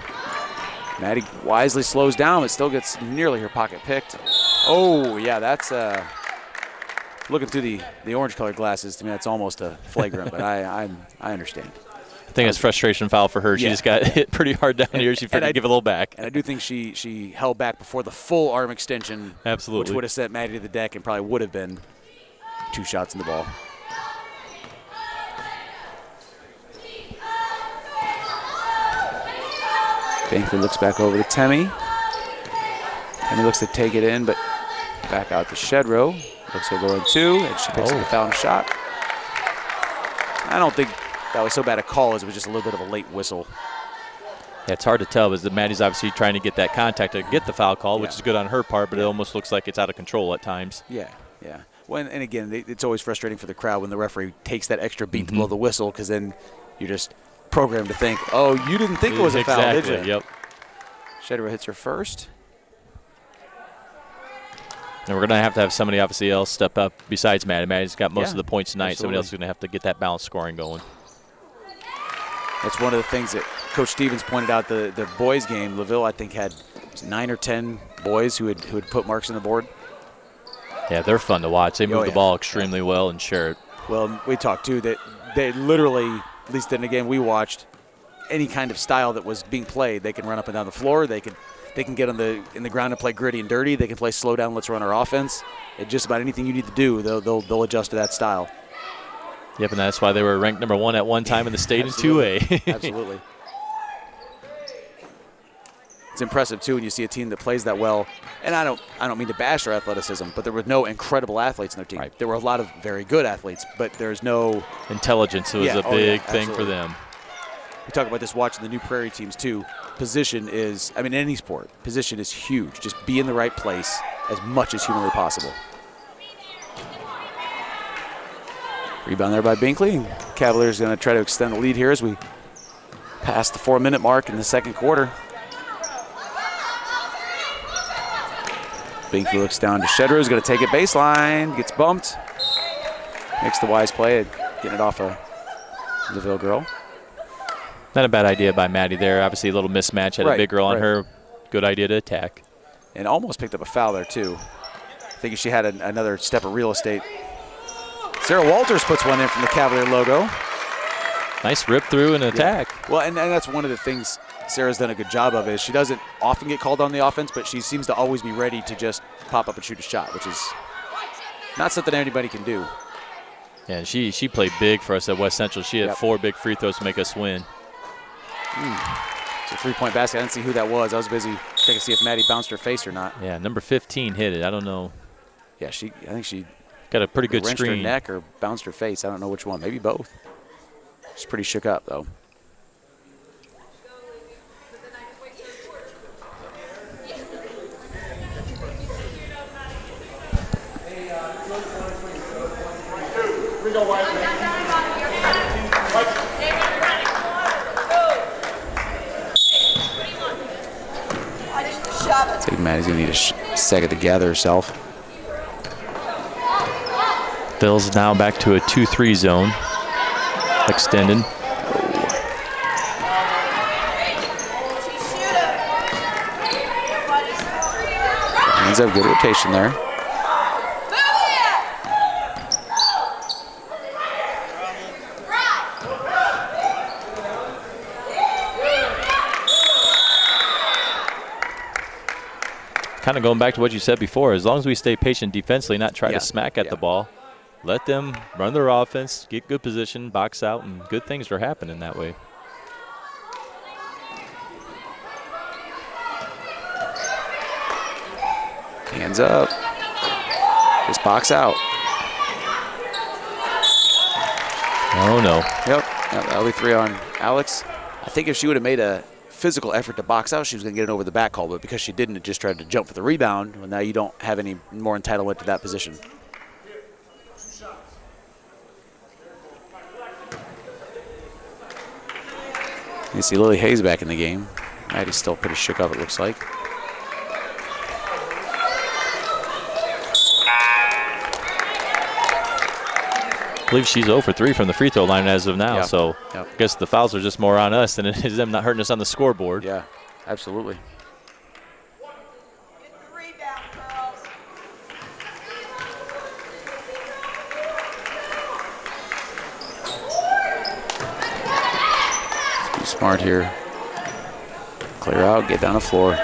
Maddie wisely slows down, but still gets nearly her pocket picked. Oh, yeah, that's looking through the orange-colored glasses. To me, that's almost a flagrant, but I understand. I think it's frustration foul for her. She just got hit pretty hard down here. She figured to give a little back. And I do think she held back before the full arm extension. Absolutely. Which would have sent Maddie to the deck and probably would have been 2 shots in the ball. Binkley looks back over to Temmie. Temmie looks to take it in, but back out to Shedrow. Looks to go in 2, and she picks up the foul and shot. I don't think that was so bad a call as it was just a little bit of a late whistle. Yeah, it's hard to tell because Maddie's obviously trying to get that contact to get the foul call, which is good on her part, but it almost looks like it's out of control at times. Yeah. Well, and again, it's always frustrating for the crowd when the referee takes that extra beat to blow the whistle, because then you're just programmed to think, oh, you didn't think it was a foul, did you? Yep. Shedrow hits her first. And we're going to have somebody obviously else step up besides Maddie. Maddie's got most of the points tonight. Absolutely. Somebody else is going to have to get that balance scoring going. That's one of the things that Coach Stevens pointed out. The boys game, LaVille, I think, had 9 or 10 boys who had put marks on the board. Yeah, they're fun to watch. They move the ball extremely well and share it. Well, we talked, too, that they literally, at least in the game we watched, any kind of style that was being played, they can run up and down the floor. They can get in the ground and play gritty and dirty. They can play slow down, let's run our offense. It's just about anything you need to do, they'll adjust to that style. Yep, and that's why they were ranked number 1 at one time in the state in 2A. Absolutely. It's impressive, too, when you see a team that plays that well. And I don't mean to bash their athleticism, but there were no incredible athletes in their team. Right. There were a lot of very good athletes, but there's no intelligence was a big thing for them. We talk about this watching the New Prairie teams, too. Position is, in any sport, position is huge. Just be in the right place as much as humanly possible. Rebound there by Binkley. Cavaliers going to try to extend the lead here as we pass the 4-minute mark in the second quarter. Binkley looks down to Shedrow, who's going to take it baseline, gets bumped. Makes the wise play, getting it off a LaVille girl. Not a bad idea by Maddie there. Obviously a little mismatch. Had a big girl on her. Good idea to attack. And almost picked up a foul there, too. I think if she had another step of real estate. Sarah Walters puts one in from the Cavalier logo. Nice rip through and attack. Yeah. Well, and that's one of the things Sarah's done a good job of is she doesn't often get called on the offense, but she seems to always be ready to just pop up and shoot a shot, which is not something anybody can do. Yeah, and she played big for us at West Central. She had 4 big free throws to make us win. It's a 3-point basket. I didn't see who that was. I was busy checking to see if Maddie bounced her face or not. Yeah, number 15 hit it. I don't know. Yeah, I think she got a pretty good wrenched screen. her neck or bounced her face. I don't know which one. Maybe both. She's pretty shook up, though. I think Maddie's going to need a second to gather herself. Bill's now back to a 2-3 zone. Extended. Ends up good rotation there. Kind of going back to what you said before, as long as we stay patient defensively, not try to smack at the ball, let them run their offense, get good position, box out, and good things are happening that way. Hands up. Just box out. Oh, no. Yep. That'll be 3 on Alex. I think if she would have made a physical effort to box out, she was going to get it over the back call, but because she didn't, it just tried to jump for the rebound. Well, now you don't have any more entitlement to that position. You see Lily Hayes back in the game. Maddie's still pretty shook up, it looks like. I believe she's 0 for 3 from the free throw line as of now, so I guess the fouls are just more on us than it is them not hurting us on the scoreboard. Yeah, absolutely. Be smart here. Clear out, get down the floor.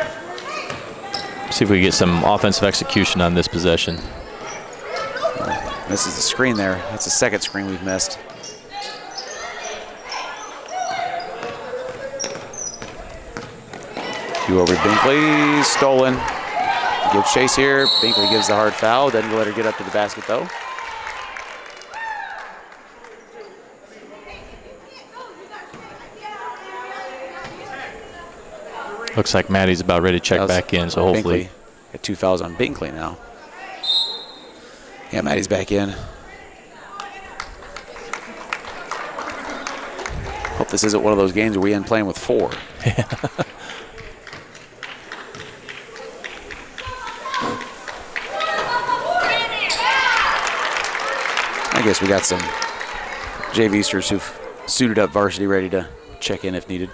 See if we can get some offensive execution on this possession. Misses the screen there. That's the second screen we've missed. Two over Binkley, stolen. Gives chase here. Binkley gives the hard foul. Doesn't let her get up to the basket though. Looks like Maddie's about ready to check back in, so hopefully. Binkley. Got 2 fouls on Binkley now. Yeah, Maddie's back in. Hope this isn't one of those games where we end playing with 4. I guess we got some JVsters who've suited up varsity, ready to check in if needed.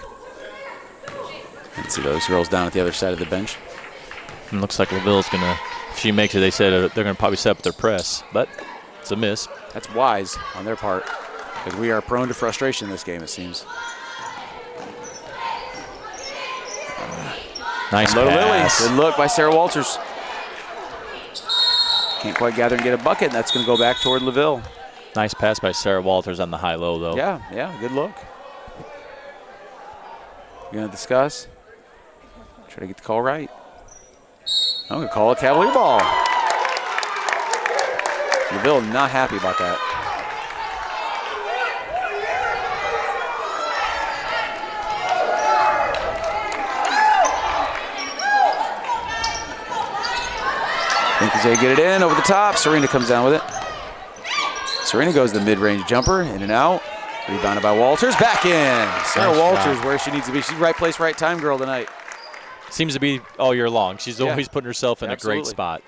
And see those girls down at the other side of the bench. And looks like LaVille's going to, if she makes it, they said they're going to probably set up their press, but it's a miss. That's wise on their part, because we are prone to frustration in this game, it seems. Nice pass. Good look by Sarah Walters. Can't quite gather and get a bucket, and that's going to go back toward LaVille. Nice pass by Sarah Walters on the high-low, though. Yeah, good look. You going to discuss? Try to get the call right. I'm going to call a Cavalier ball. LaVille not happy about that. Think they get it in over the top. Serena comes down with it. Serena goes to the mid-range jumper, in and out. Rebounded by Walters, back in. Sarah Nice Walters shot. where she needs to be. She's right place, right time girl tonight. Seems to be all year long. She's always putting herself in a great spot.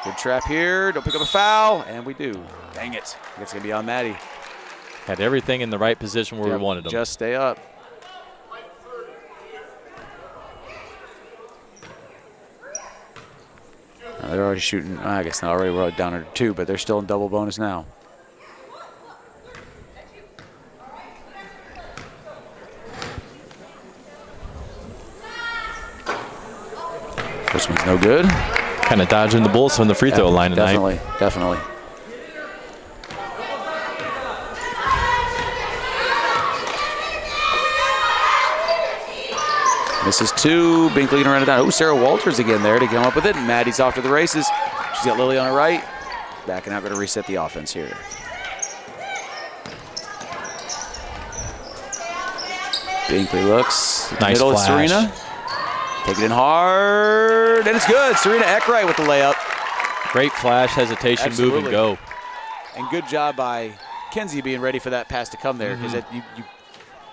Good trap here. Don't pick up a foul. And we do. Dang it. It's going to be on Maddie. Had everything in the right position where we wanted them. Just stay up. They're already shooting. I guess not already. We're down to 2, but they're still in double bonus now. This one's no good. Kind of dodging the bullets from the free throw line tonight. Definitely. Misses 2. Binkley gonna run it down. Oh, Sarah Walters again there to come up with it. Maddie's off to the races. She's got Lily on her right. Backing out, going to reset the offense here. Binkley looks. Nice middle flash. is Serena. Take it in hard, and it's good. Serena Eckwright with the layup. Great flash, hesitation, Absolutely. move, and go. And good job by Kenzie being ready for that pass to come there, because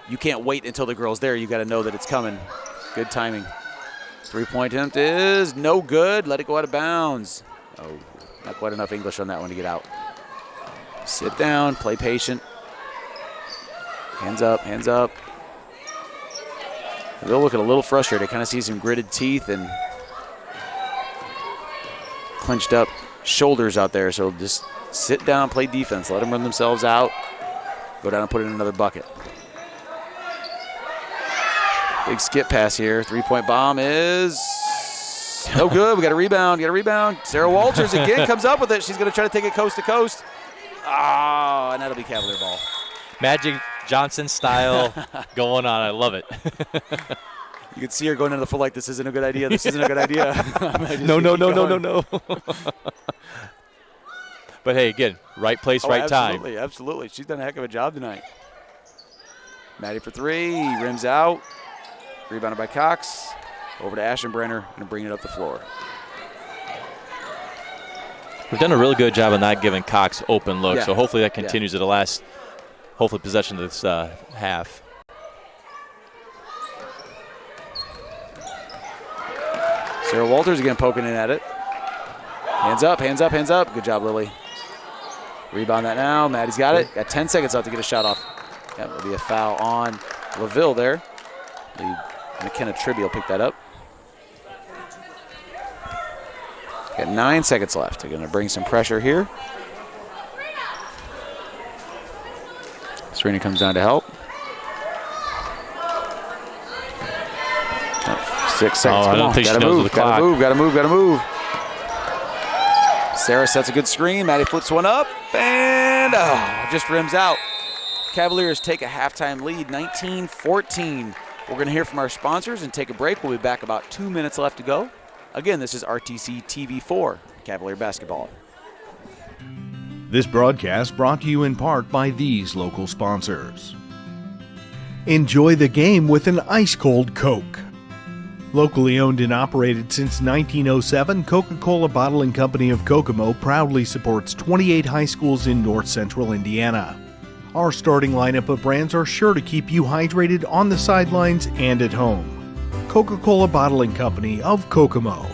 you can't wait until the girl's there. You got to know that it's coming. Good timing. 3-point attempt is no good. Let it go out of bounds. Oh, not quite enough English on that one to get out. Sit down, play patient. Hands up, hands up. They're looking a little frustrated. Kind of see some gritted teeth and clenched up shoulders out there. So just sit down, play defense. Let them run themselves out. Go down and put it in another bucket. Big skip pass here. 3-point bomb is no good. We got a rebound. Sarah Walters again comes up with it. She's going to try to take it coast to coast. Oh, and that'll be Cavalier ball. Magic Johnson style going on. I love it. You can see her going into the full like, this isn't a good idea. This isn't a good idea. No. But hey, again, right place, right time. Absolutely. She's done a heck of a job tonight. Maddie for 3, rims out. Rebounded by Cox. Over to Ashenbrenner and bringing it up the floor. We've done a really good job of not giving Cox open looks, so hopefully that continues to the last, possession of this half. Sarah Walters again poking in at it. Hands up. Good job, Lily. Rebound that now. Maddie's got it. Got 10 seconds left to get a shot off. That will be a foul on LaVille there. McKenna Tribby will pick that up. Got 9 seconds left. They're going to bring some pressure here. Serena comes down to help. 6 seconds. I don't think she knows the clock. Gotta move. Sarah sets a good screen. Maddie flips one up and just rims out. Cavaliers take a halftime lead, 19-14. We're going to hear from our sponsors and take a break. We'll be back about 2 minutes left to go. Again, this is RTC TV4, Cavalier Basketball. This broadcast brought to you in part by these local sponsors. Enjoy the game with an ice-cold Coke. Locally owned and operated since 1907, Coca-Cola Bottling Company of Kokomo proudly supports 28 high schools in north central Indiana. Our starting lineup of brands are sure to keep you hydrated on the sidelines and at home. Coca-Cola Bottling Company of Kokomo.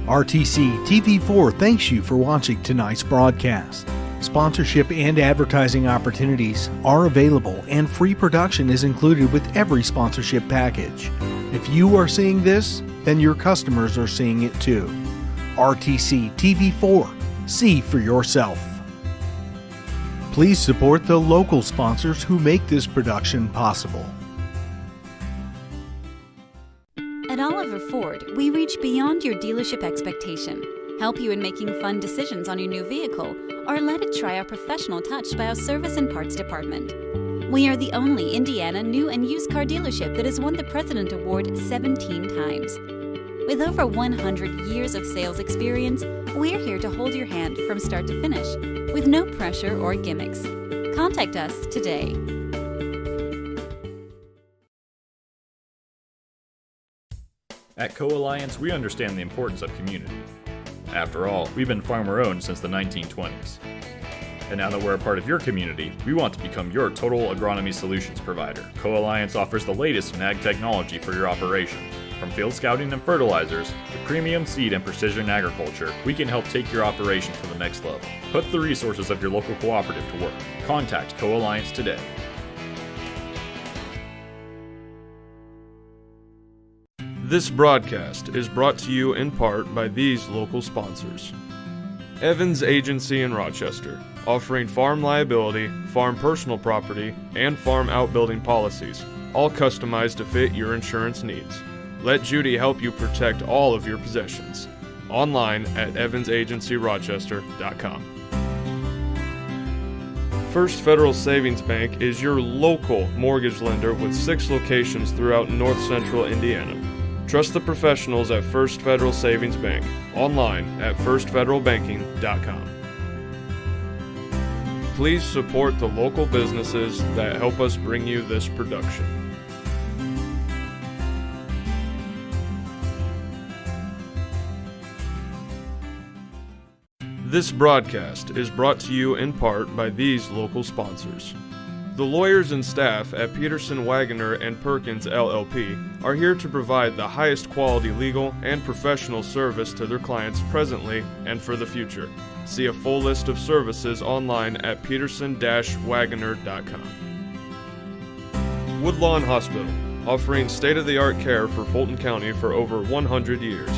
RTC TV4 thanks you for watching tonight's broadcast. Sponsorship and advertising opportunities are available, and free production is included with every sponsorship package. If you are seeing this, then your customers are seeing it too. RTC TV4. See for yourself. Please support the local sponsors who make this production possible. At Oliver Ford, we reach beyond your dealership expectation, help you in making fun decisions on your new vehicle, or let it try our professional touch by our service and parts department. We are the only Indiana new and used car dealership that has won the President Award 17 times. With over 100 years of sales experience, we're here to hold your hand from start to finish, with no pressure or gimmicks. Contact us today. At Co-Alliance, we understand the importance of community. After all, we've been farmer-owned since the 1920s. And now that we're a part of your community, we want to become your total agronomy solutions provider. Co-Alliance offers the latest in ag technology for your operation. From field scouting and fertilizers to premium seed and precision agriculture, we can help take your operation to the next level. Put the resources of your local cooperative to work. Contact Co-Alliance today. This broadcast is brought to you in part by these local sponsors. Evans Agency in Rochester, offering farm liability, farm personal property, and farm outbuilding policies, all customized to fit your insurance needs. Let Judy help you protect all of your possessions. Online at evansagencyrochester.com. First Federal Savings Bank is your local mortgage lender with 6 locations throughout North Central Indiana. Trust the professionals at First Federal Savings Bank. Online at firstfederalbanking.com. Please support the local businesses that help us bring you this production. This broadcast is brought to you in part by these local sponsors. The lawyers and staff at Peterson, Wagoner & Perkins LLP are here to provide the highest quality legal and professional service to their clients presently and for the future. See a full list of services online at peterson-wagoner.com. Woodlawn Hospital, offering state-of-the-art care for Fulton County for over 100 years.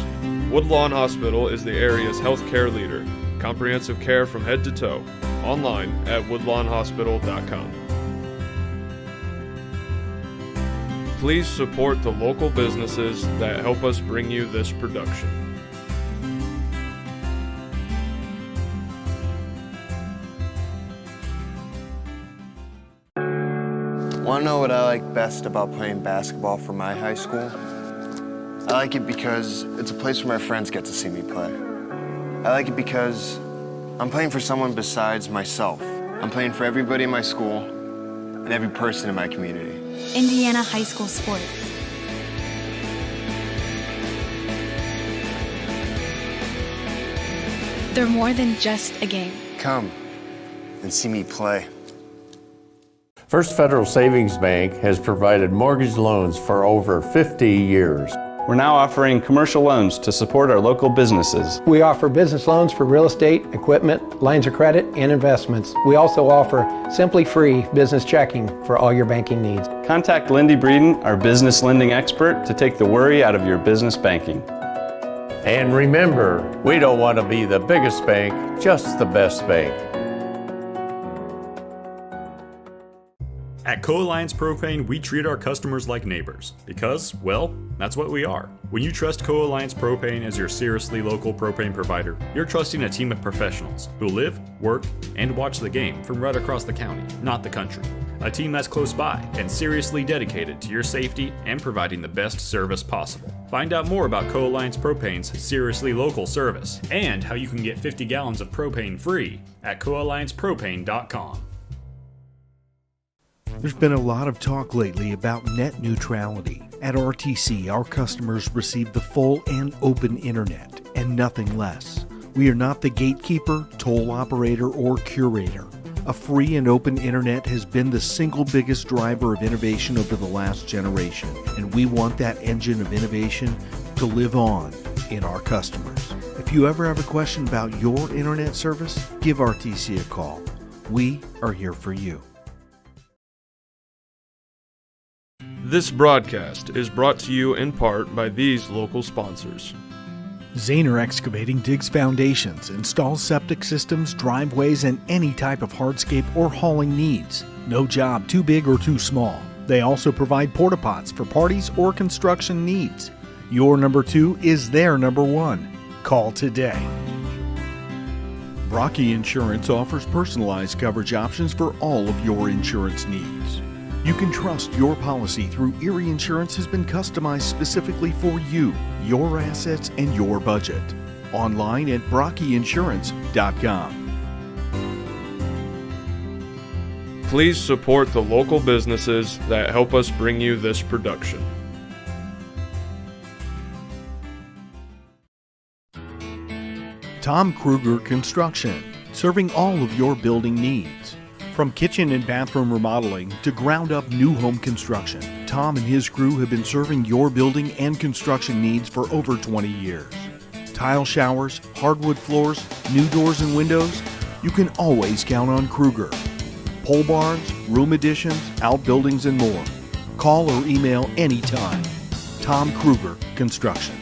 Woodlawn Hospital is the area's healthcare leader. Comprehensive care from head to toe. Online at woodlawnhospital.com. Please support the local businesses that help us bring you this production. Want to know what I like best about playing basketball for my high school? I like it because it's a place where my friends get to see me play. I like it because I'm playing for someone besides myself. I'm playing for everybody in my school and every person in my community. Indiana high school sports. They're more than just a game. Come and see me play. First Federal Savings Bank has provided mortgage loans for over 50 years. We're now offering commercial loans to support our local businesses. We offer business loans for real estate, equipment, lines of credit, and investments. We also offer simply free business checking for all your banking needs. Contact Lindy Breeden, our business lending expert, to take the worry out of your business banking. And remember, we don't want to be the biggest bank, just the best bank. At Co-Alliance Propane, we treat our customers like neighbors because, well, that's what we are. When you trust Co-Alliance Propane as your seriously local propane provider, you're trusting a team of professionals who live, work, and watch the game from right across the county, not the country. A team that's close by and seriously dedicated to your safety and providing the best service possible. Find out more about Co-Alliance Propane's seriously local service and how you can get 50 gallons of propane free at coalliancepropane.com. There's been a lot of talk lately about net neutrality. At RTC, our customers receive the full and open internet and nothing less. We are not the gatekeeper, toll operator, or curator. A free and open internet has been the single biggest driver of innovation over the last generation, and we want that engine of innovation to live on in our customers. If you ever have a question about your internet service, give RTC a call. We are here for you. This broadcast is brought to you in part by these local sponsors. Zahner Excavating digs foundations, installs septic systems, driveways, and any type of hardscape or hauling needs. No job too big or too small. They also provide porta pots for parties or construction needs. Your number 2 is their number 1. Call today. Brocky Insurance offers personalized coverage options for all of your insurance needs. You can trust your policy through Erie Insurance has been customized specifically for you, your assets, and your budget. Online at brockyinsurance.com. Please support the local businesses that help us bring you this production. Tom Kruger Construction, serving all of your building needs. From kitchen and bathroom remodeling to ground-up new home construction, Tom and his crew have been serving your building and construction needs for over 20 years. Tile showers, hardwood floors, new doors and windows, you can always count on Kruger. Pole barns, room additions, outbuildings, and more. Call or email anytime. Tom Kruger Construction.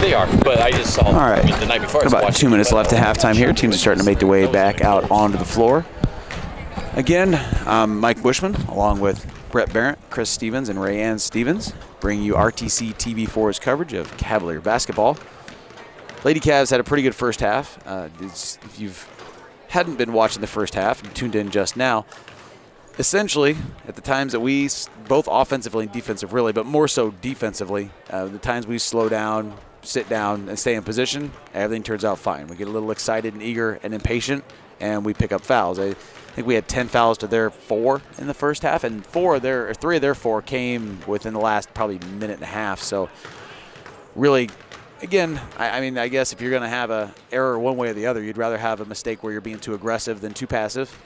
They are, but I just saw All right. the night before. About 2 minutes left to halftime here. Teams are starting to make their way back out onto the floor. Again, I'm Mike Bushman, along with Brett Barrett, Chris Stevens, and Rayanne Stevens, bringing you RTC TV4's coverage of Cavalier basketball. Lady Cavs had a pretty good first half. If you hadn't been watching the first half and tuned in just now, essentially, at the times that we, both offensively and defensive really, but more so defensively, the times we slow down, sit down, and stay in position, everything turns out fine. We get a little excited and eager and impatient, and we pick up fouls. I think we had 10 fouls to their 4 in the first half, and 3 of their 4 came within the last probably minute and a half. So really, again, I mean, I guess if you're going to have an error one way or the other, you'd rather have a mistake where you're being too aggressive than too passive.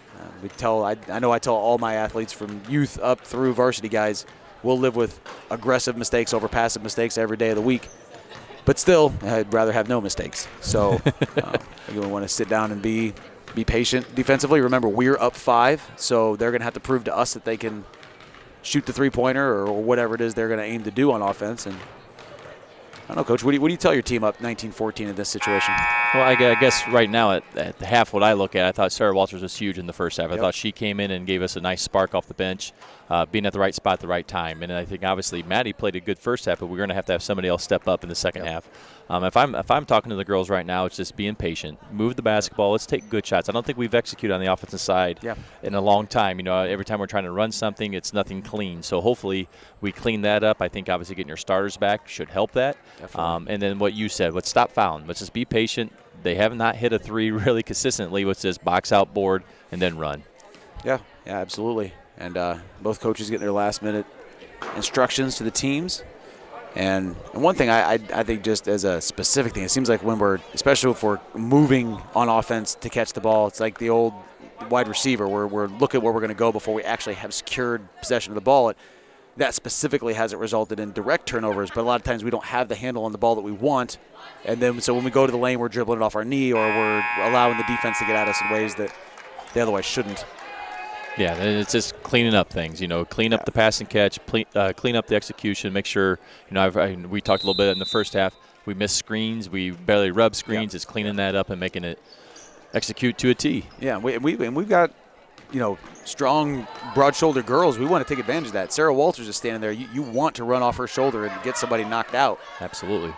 I know I tell all my athletes from youth up through varsity guys, we'll live with aggressive mistakes over passive mistakes every day of the week. But still, I'd rather have no mistakes. So we want to sit down and be patient defensively. Remember, we're up 5, so they're going to have to prove to us that they can shoot the three-pointer or whatever it is they're going to aim to do on offense. And I don't know, Coach, what do you tell your team up 19-14 in this situation? Well, I guess right now at the half, what I look at, I thought Sarah Walters was huge in the first half. I thought she came in and gave us a nice spark off the bench, being at the right spot at the right time. And I think obviously Maddie played a good first half, but we're going to have somebody else step up in the second half. If I'm talking to the girls right now, it's just being patient. Move the basketball. Let's take good shots. I don't think we've executed on the offensive side in a long time. You know, every time we're trying to run something, it's nothing clean. So hopefully we clean that up. I think obviously getting your starters back should help that. And then what you said, let's stop fouling. Let's just be patient. They have not hit a 3 really consistently. Let's just box out, board, and then run. Yeah, absolutely. And both coaches getting their last-minute instructions to the teams. And one thing I think just as a specific thing, it seems like especially if we're moving on offense to catch the ball, it's like the old wide receiver where we're looking where we're going to go before we actually have secured possession of the ball. That specifically hasn't resulted in direct turnovers, but a lot of times we don't have the handle on the ball that we want. And then so when we go to the lane, we're dribbling it off our knee or we're allowing the defense to get at us in ways that they otherwise shouldn't. Yeah, it's just cleaning up things, clean up the pass and catch, clean up the execution, make sure, we talked a little bit in the first half, we missed screens, we barely rubbed screens, it's cleaning that up and making it execute to a T. Yeah, we've got, strong, broad-shouldered girls. We want to take advantage of that. Sarah Walters is standing there. You want to run off her shoulder and get somebody knocked out. Absolutely.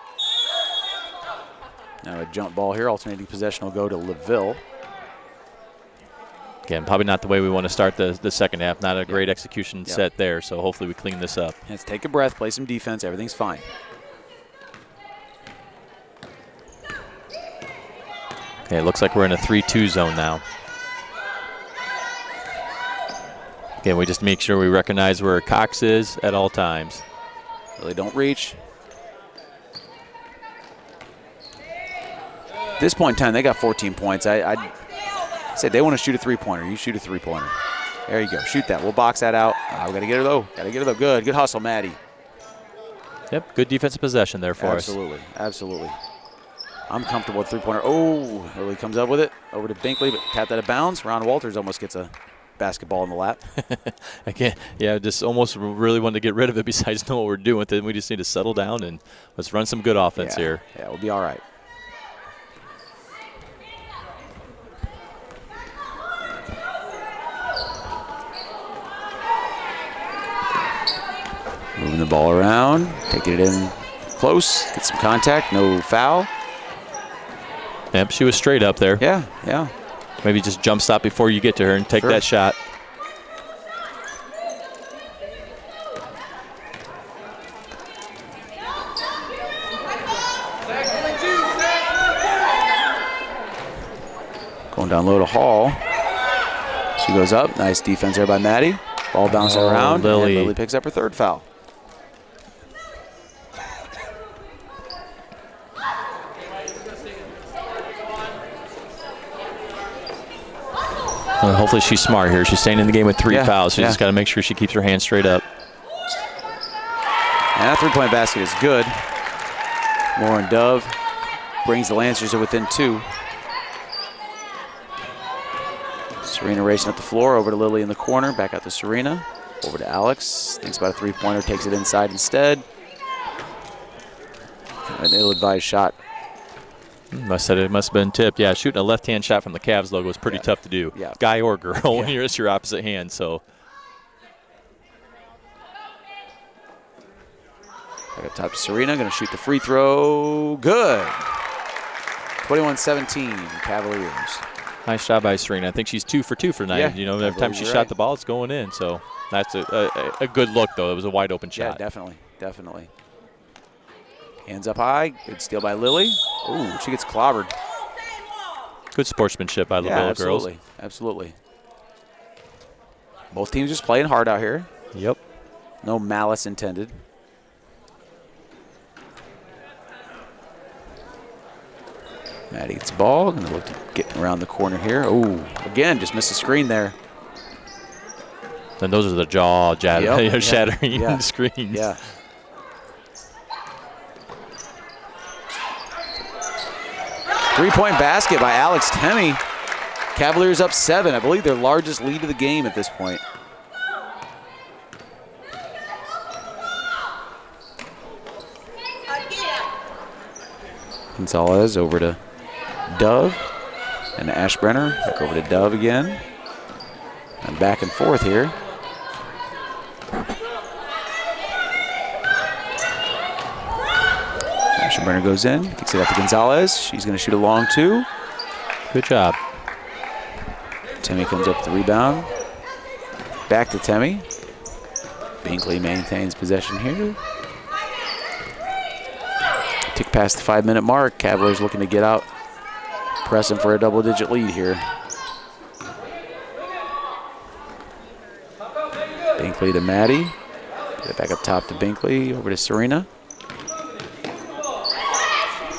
Now a jump ball here, alternating possession will go to LaVille. Again, probably not the way we want to start the second half. Not a great execution set there, so hopefully we clean this up. Let's take a breath, play some defense. Everything's fine. Okay, it looks like we're in a 3-2 zone now. Again, we just make sure we recognize where Cox is at all times. Really don't reach. At this point in time, they got 14 points. I said they want to shoot a three-pointer. You shoot a three-pointer. There you go. Shoot that. We'll box that out. We got to get her, though. Good hustle, Maddie. Yep, good defensive possession there for us. Absolutely. I'm comfortable with three-pointer. Oh, Lily comes up with it. Over to Binkley, but tapped out of bounds. Ron Walters almost gets a basketball in the lap. Just almost really wanted to get rid of it besides know what we're doing with it. We just need to settle down and let's run some good offense here. Yeah, we'll be all right. Moving the ball around, taking it in close, get some contact, no foul. Yep, she was straight up there. Yeah. Maybe just jump stop before you get to her and take that shot. Going down low to Hall. She goes up. Nice defense there by Maddie. Ball bouncing around. Lily picks up her third foul. Hopefully she's smart here. She's staying in the game with 3 fouls. She just got to make sure she keeps her hands straight up. And that three-point basket is good. Lauren Dove brings the Lancers to within 2. Serena racing up the floor, over to Lily in the corner, back out to Serena, over to Alex. Thinks about a three-pointer, takes it inside instead. an ill-advised shot. It must have been tipped. Yeah, shooting a left-hand shot from the Cavs logo is pretty tough to do. Yeah. Guy or girl, when it's your opposite hand. So. Back up top to Serena, going to shoot the free throw. Good. 21-17, Cavaliers. Nice job by Serena. I think she's 2 for 2 for tonight. Yeah, Every time she shot the ball, it's going in. So that's a good look, though. It was a wide open shot. Yeah, definitely. Hands up high. Good steal by Lily. Ooh, she gets clobbered. Good sportsmanship by LaVille girls. Absolutely. Both teams just playing hard out here. Yep. No malice intended. Maddie gets the ball. Going to look to get around the corner here. Ooh, again, just missed the screen there. Then those are the shattering screens. Yeah. Three-point basket by Alex Temme. Cavaliers up 7. I believe their largest lead of the game at this point. Gonzalez over to Dove. And Ashbrenner back over to Dove again. And back and forth here. Ashbrenner goes in, kicks it out to Gonzalez. She's going to shoot a long 2. Good job. Temme comes up with the rebound. Back to Temme. Binkley maintains possession here. Tick past the 5-minute mark. Cavaliers looking to get out, pressing for a double-digit lead here. Binkley to Maddie. Get it back up top to Binkley. Over to Serena.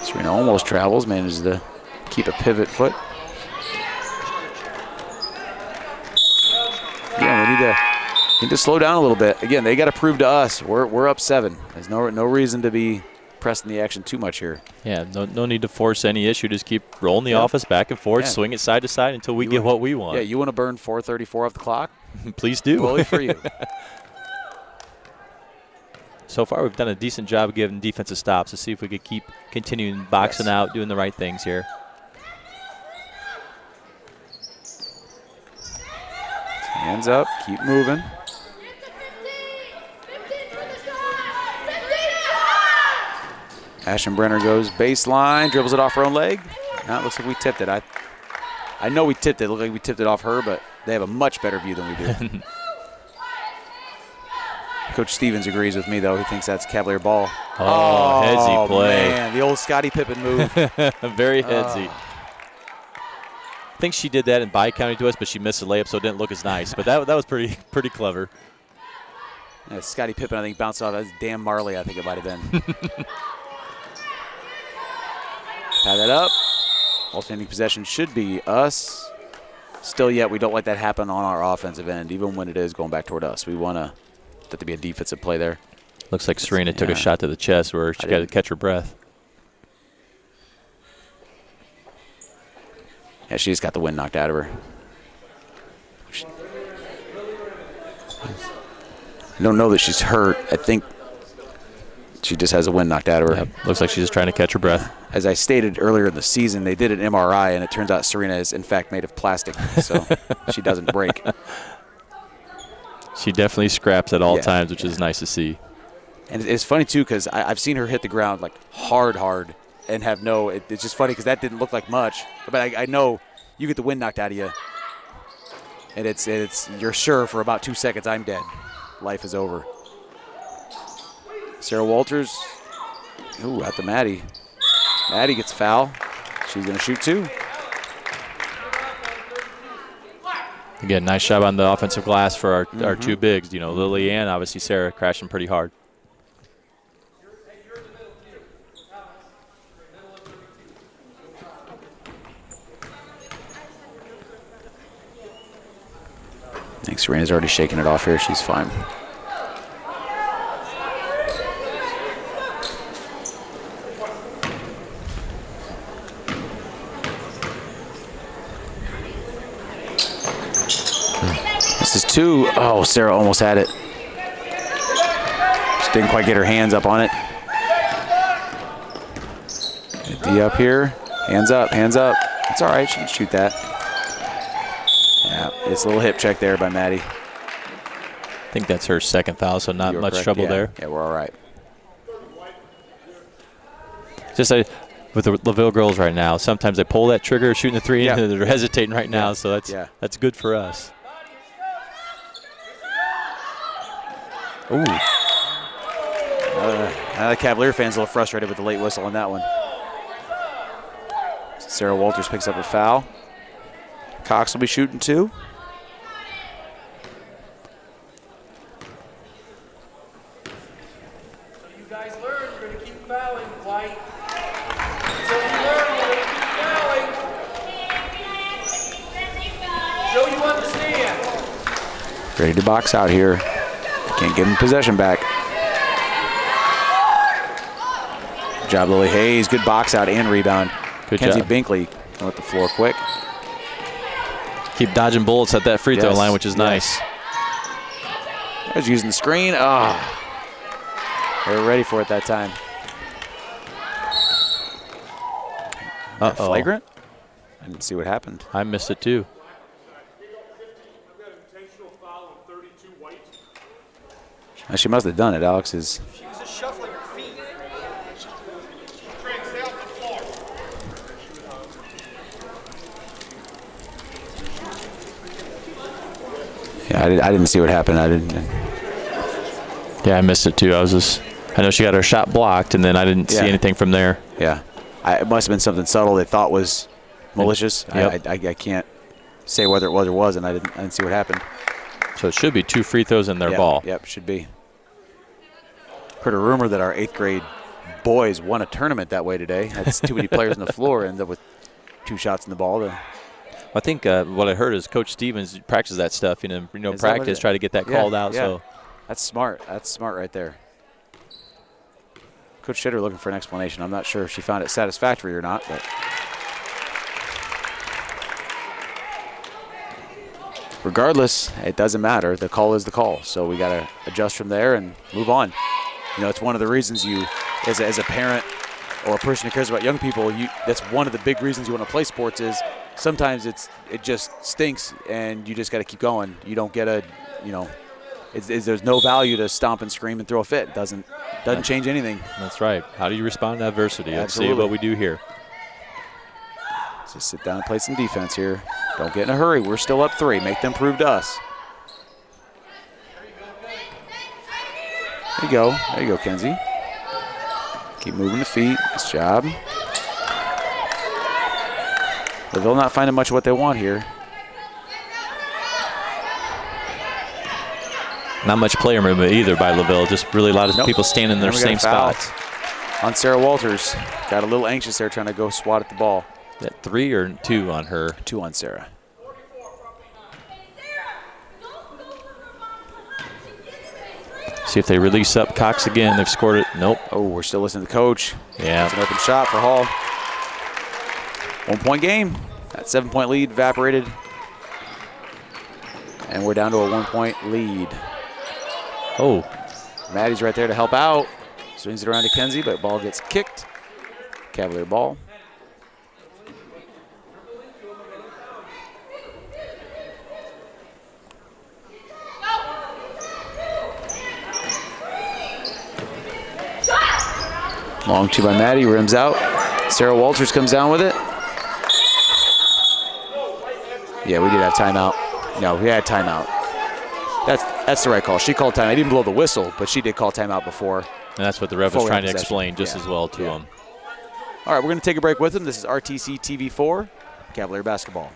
Serena almost travels, manages to keep a pivot foot. Yeah, we need to slow down a little bit. Again, they got to prove to us we're up 7. There's no reason to be pressing the action too much here. Yeah, no need to force any issue. Just keep rolling the offense back and forth, swing it side to side until we get what we want. Yeah, you want to burn 4:34 off the clock? Please do. Bully for you. So far, we've done a decent job of giving defensive stops to see if we could keep continuing boxing out, doing the right things here. Hands up, keep moving. Ashbrenner goes baseline, dribbles it off her own leg. Now it looks like we tipped it. I know we tipped it. It looked like we tipped it off her, but they have a much better view than we do. Coach Stevens agrees with me, though. He thinks that's Cavalier ball. Oh, headsy play. Man, the old Scottie Pippen move. Very headsy. I think she did that in Bi-County to us, but she missed the layup, so it didn't look as nice. But that was pretty clever. Yeah, Scottie Pippen, I think, bounced off. That was Dan Marley, I think it might have been. Tie that up. Alternating possession should be us. Still yet, we don't let that happen on our offensive end, even when it is going back toward us. We want that to be a defensive play there. Looks like Serena took a shot to the chest where she got to catch her breath. Yeah, she just got the wind knocked out of her. I don't know that she's hurt. I think she just has the wind knocked out of her. Yep. Looks like she's just trying to catch her breath. As I stated earlier in the season, they did an MRI, and it turns out Serena is, in fact, made of plastic, so she doesn't break. She definitely scraps at all times, which is nice to see. And it's funny, too, because I've seen her hit the ground, like, hard, and have it's just funny because that didn't look like much. But I know you get the wind knocked out of you, and you're sure for about 2 seconds I'm dead. Life is over. Sarah Walters, out to Maddie. Maddie gets foul. She's going to shoot 2. Again, nice job on the offensive glass for our 2 bigs. Lily and obviously Sarah crashing pretty hard. I think Serena's already shaking it off here. She's fine. This is 2. Oh, Sarah almost had it. Just didn't quite get her hands up on it. D up here. Hands up, hands up. It's all right, she can shoot that. Yeah, it's a little hip check there by Maddie. I think that's her second foul, so not much trouble there. Yeah, we're all right. Just with the LaVille girls right now, sometimes they pull that trigger, shooting the three, and they're hesitating right now, so that's good for us. Ooh. The Cavalier fans a little frustrated with the late whistle on that one. Sarah Walters picks up a foul. Cox will be shooting 2. You guys learn, you're going to keep fouling, White. So you learn, you're going to keep fouling. So you understand. Ready to box out here. Can't give him possession back. Good job, Lily Hayes. Good box out and rebound. Good Kenzie job. Binkley can let the floor quick. Keep dodging bullets at that free throw line, which is nice. There's using the screen. They were ready for it that time. Flagrant? I didn't see what happened. I missed it too. She must have done it. Alex is. She was just shuffling her feet. Yeah, I didn't see what happened. Yeah, I missed it too. I know she got her shot blocked, and then I didn't see anything from there. Yeah, it must have been something subtle they thought was malicious. Yep. I can't say whether it was or wasn't. I didn't see what happened. So it should be 2 free throws in their ball. Yep, should be. Heard a rumor that our 8th grade boys won a tournament that way today. That's too many players on the floor, end up with 2 shots in the ball. I think what I heard is Coach Stevens practices that stuff, practice, try to get that called out. Yeah. So that's smart. That's smart right there. Coach Shitter looking for an explanation. I'm not sure if she found it satisfactory or not, but regardless, it doesn't matter. The call is the call. So we got to adjust from there and move on. It's one of the reasons you, as a parent or a person who cares about young people, that's one of the big reasons you want to play sports is sometimes it just stinks and you just got to keep going. You don't get there's no value to stomp and scream and throw a fit. It doesn't change anything. That's right. How do you respond to adversity? Absolutely. Let's see what we do here. Just sit down and play some defense here. Don't get in a hurry. We're still up 3. Make them prove to us. There you go. There you go, Kenzie. Keep moving the feet. Nice job. LaVille not finding much of what they want here. Not much player movement either by LaVille. Just really a lot of people standing in their same spots. On Sarah Walters. Got a little anxious there trying to go swat at the ball. Is that 3 or 2 on her? 2 on Sarah. See if they release up Cox again. They've scored it. Nope. Oh, we're still listening to the coach. Yeah. It's an open shot for Hall. 1-point game. That 7-point lead evaporated. And we're down to a 1-point lead. Oh. Maddie's right there to help out. Swings it around to Kenzie, but ball gets kicked. Cavalier ball. Long 2 by Maddie, rims out. Sarah Walters comes down with it. Yeah, we did have timeout. No, we had timeout. That's the right call. She called timeout. I didn't blow the whistle, but she did call timeout before. And that's what the ref was trying to explain just as well to him. All right, we're going to take a break with them. This is RTC TV4, Cavalier basketball.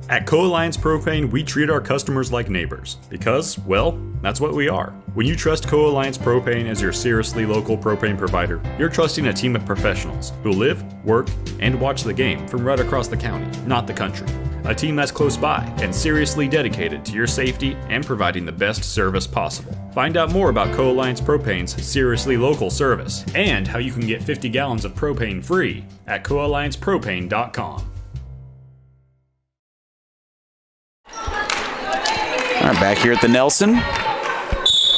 At Co-Alliance Propane, we treat our customers like neighbors because, well, that's what we are. When you trust Co-Alliance Propane as your seriously local propane provider, you're trusting a team of professionals who live, work, and watch the game from right across the county, not the country. A team that's close by and seriously dedicated to your safety and providing the best service possible. Find out more about Co-Alliance Propane's seriously local service and how you can get 50 gallons of propane free at coalliancepropane.com. All right, back here at the Nelson.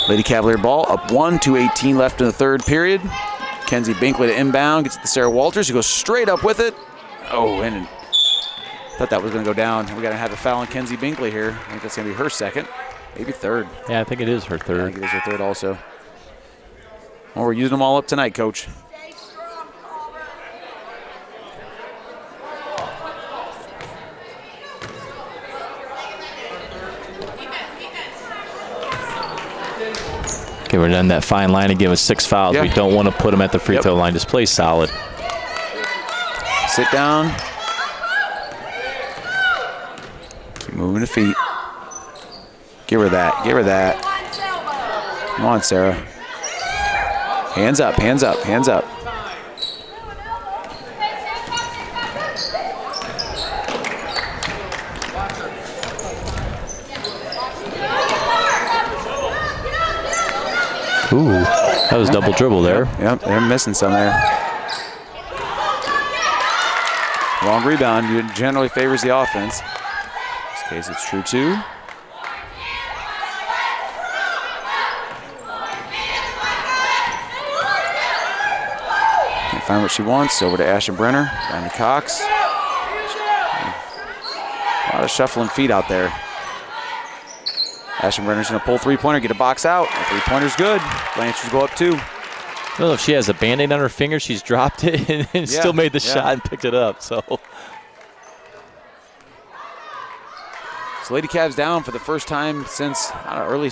Lady Cavalier ball up 1, 2:18 left in the third period. Kenzie Binkley to inbound, gets it to Sarah Walters, who goes straight up with it. Oh, and thought that was going to go down. We got to have a foul on Kenzie Binkley here. I think that's going to be her second, maybe third. Yeah, I think it is her third. Yeah, I think it is her third also. Well, we're using them all up tonight, Coach. Okay, we're on that fine line again with 6 fouls. Yeah. We don't want to put them at the free throw line. Just play solid. Sit down. Keep moving the feet. Give her that. Give her that. Come on, Sarah. Hands up, hands up, hands up. Ooh, that was double dribble there. Yep, they're missing some there. Long rebound generally favors the offense. In this case, it's true too. Can't find what she wants. Over to Ashton Brenner, down to Cox. A lot of shuffling feet out there. Ashton Brenner's going to pull three-pointer, get a box out. The three-pointer's good. Lancers go up 2. I don't know if she has a Band-Aid on her finger. She's dropped it and still made the shot and picked it up. So Lady Cavs down for the first time since, I don't know, early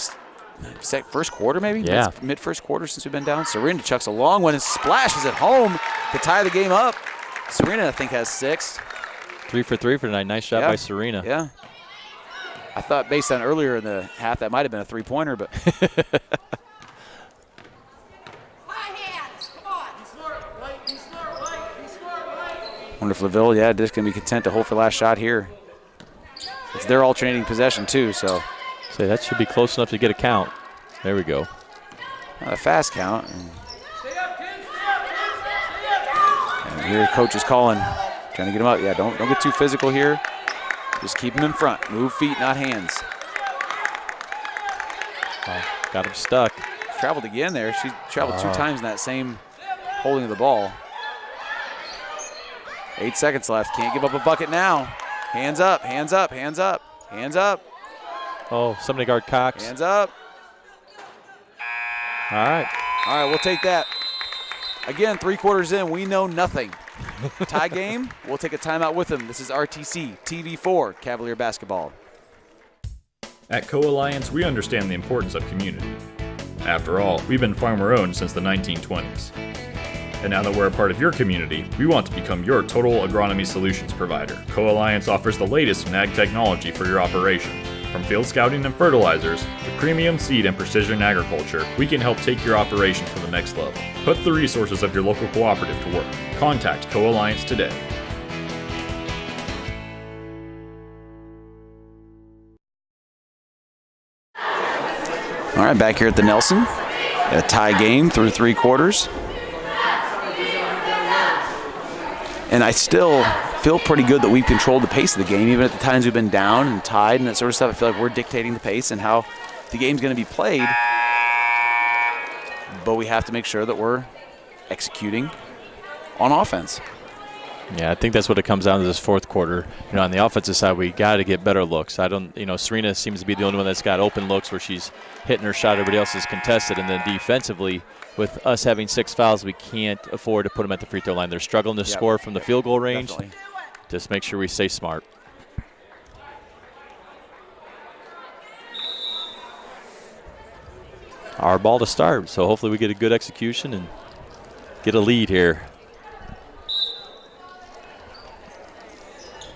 first quarter maybe? Yeah. Mid-first quarter since we've been down. Serena chucks a long one and splashes at home to tie the game up. Serena, I think, has 6. 3 for 3 for tonight. Nice shot by Serena. Yeah. I thought based on earlier in the half that might have been a three-pointer, but wonder if LaVille, just going to be content to hold for last shot here. It's their alternating possession too, so. Say that should be close enough to get a count. There we go. Not a fast count. And here coach is calling, trying to get him up. Yeah, don't get too physical here. Just keep him in front. Move feet, not hands. Got him stuck. Traveled again there. She traveled 2 times in that same holding of the ball. 8 seconds left. Can't give up a bucket now. Hands up, hands up, hands up, hands up. Oh, somebody guard Cox. Hands up. All right. All right, we'll take that. Again, 3 quarters in, we know nothing. Tie game, we'll take a timeout with them. This is RTC TV4 Cavalier Basketball. At Co-Alliance, we understand the importance of community. After all, we've been farmer-owned since the 1920s. And now that we're a part of your community, we want to become your total agronomy solutions provider. Co-Alliance offers the latest in ag technology for your operation. From field scouting and fertilizers to premium seed and precision agriculture, we can help take your operation to the next level. Put the resources of your local cooperative to work. Contact Co-Alliance today. All right, back here at the Nelson. A tie game through 3 quarters. And I still feel pretty good that we've controlled the pace of the game, even at the times we've been down and tied and that sort of stuff. I feel like we're dictating the pace and how the game's going to be played. But we have to make sure that we're executing on offense. Yeah, I think that's what it comes down to this 4th quarter. You know, on the offensive side, we got to get better looks. Serena seems to be the only one that's got open looks where she's hitting her shot, everybody else is contested. And then defensively, with us having 6 fouls, we can't afford to put them at the free throw line. They're struggling to score from the field goal range. Definitely. Just make sure we stay smart. Our ball to start, so hopefully we get a good execution and get a lead here.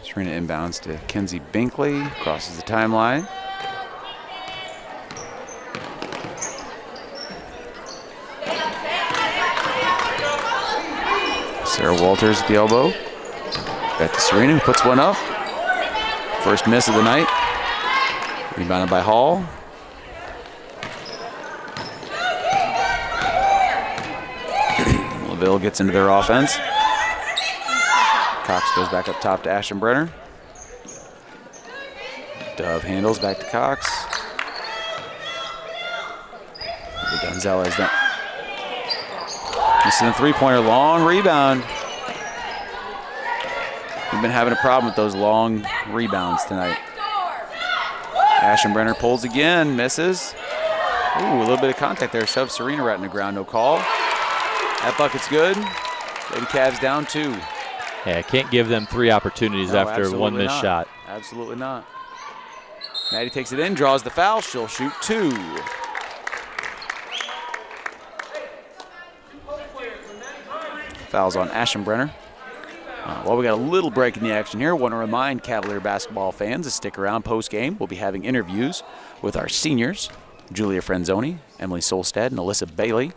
Serena inbounds to Kenzie Binkley, crosses the timeline. Sarah Walters at the elbow. Back to Serena, who puts one up. First miss of the night. Rebounded by Hall. LaVille gets into their offense. Cox goes back up top to Ashton Brenner. Dove handles back to Cox. Gonzalez This is a three-pointer, long rebound. We've been having a problem with those long rebounds tonight. Ashenbrenner pulls again, misses. Ooh, a little bit of contact there. Shoves Serena right in the ground, no call. That bucket's good. Lady Cavs down 2. Yeah, can't give them 3 opportunities after one missed shot. Absolutely not. Maddie takes it in, draws the foul. She'll shoot 2. Fouls on Ashenbrenner. Well, we got a little break in the action here. Want to remind Cavalier basketball fans to stick around post-game. We'll be having interviews with our seniors, Julia Frenzoni, Emily Solstad, and Alyssa Bailey.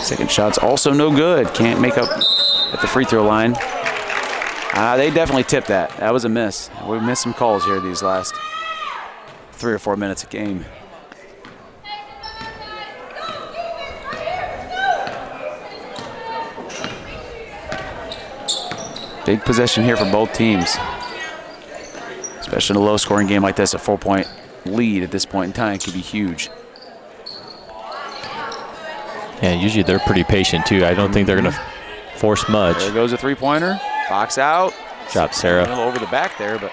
Second shot's also no good. Can't make up at the free throw line. They definitely tipped that. That was a miss. We missed some calls here these last 3 or 4 minutes of game. Big possession here for both teams. Especially in a low-scoring game like this, a 4-point lead at this point in time could be huge. Yeah, usually they're pretty patient too. I don't think they're going to force much. There goes a three-pointer. Box out. Job, Sarah. A little over the back there, but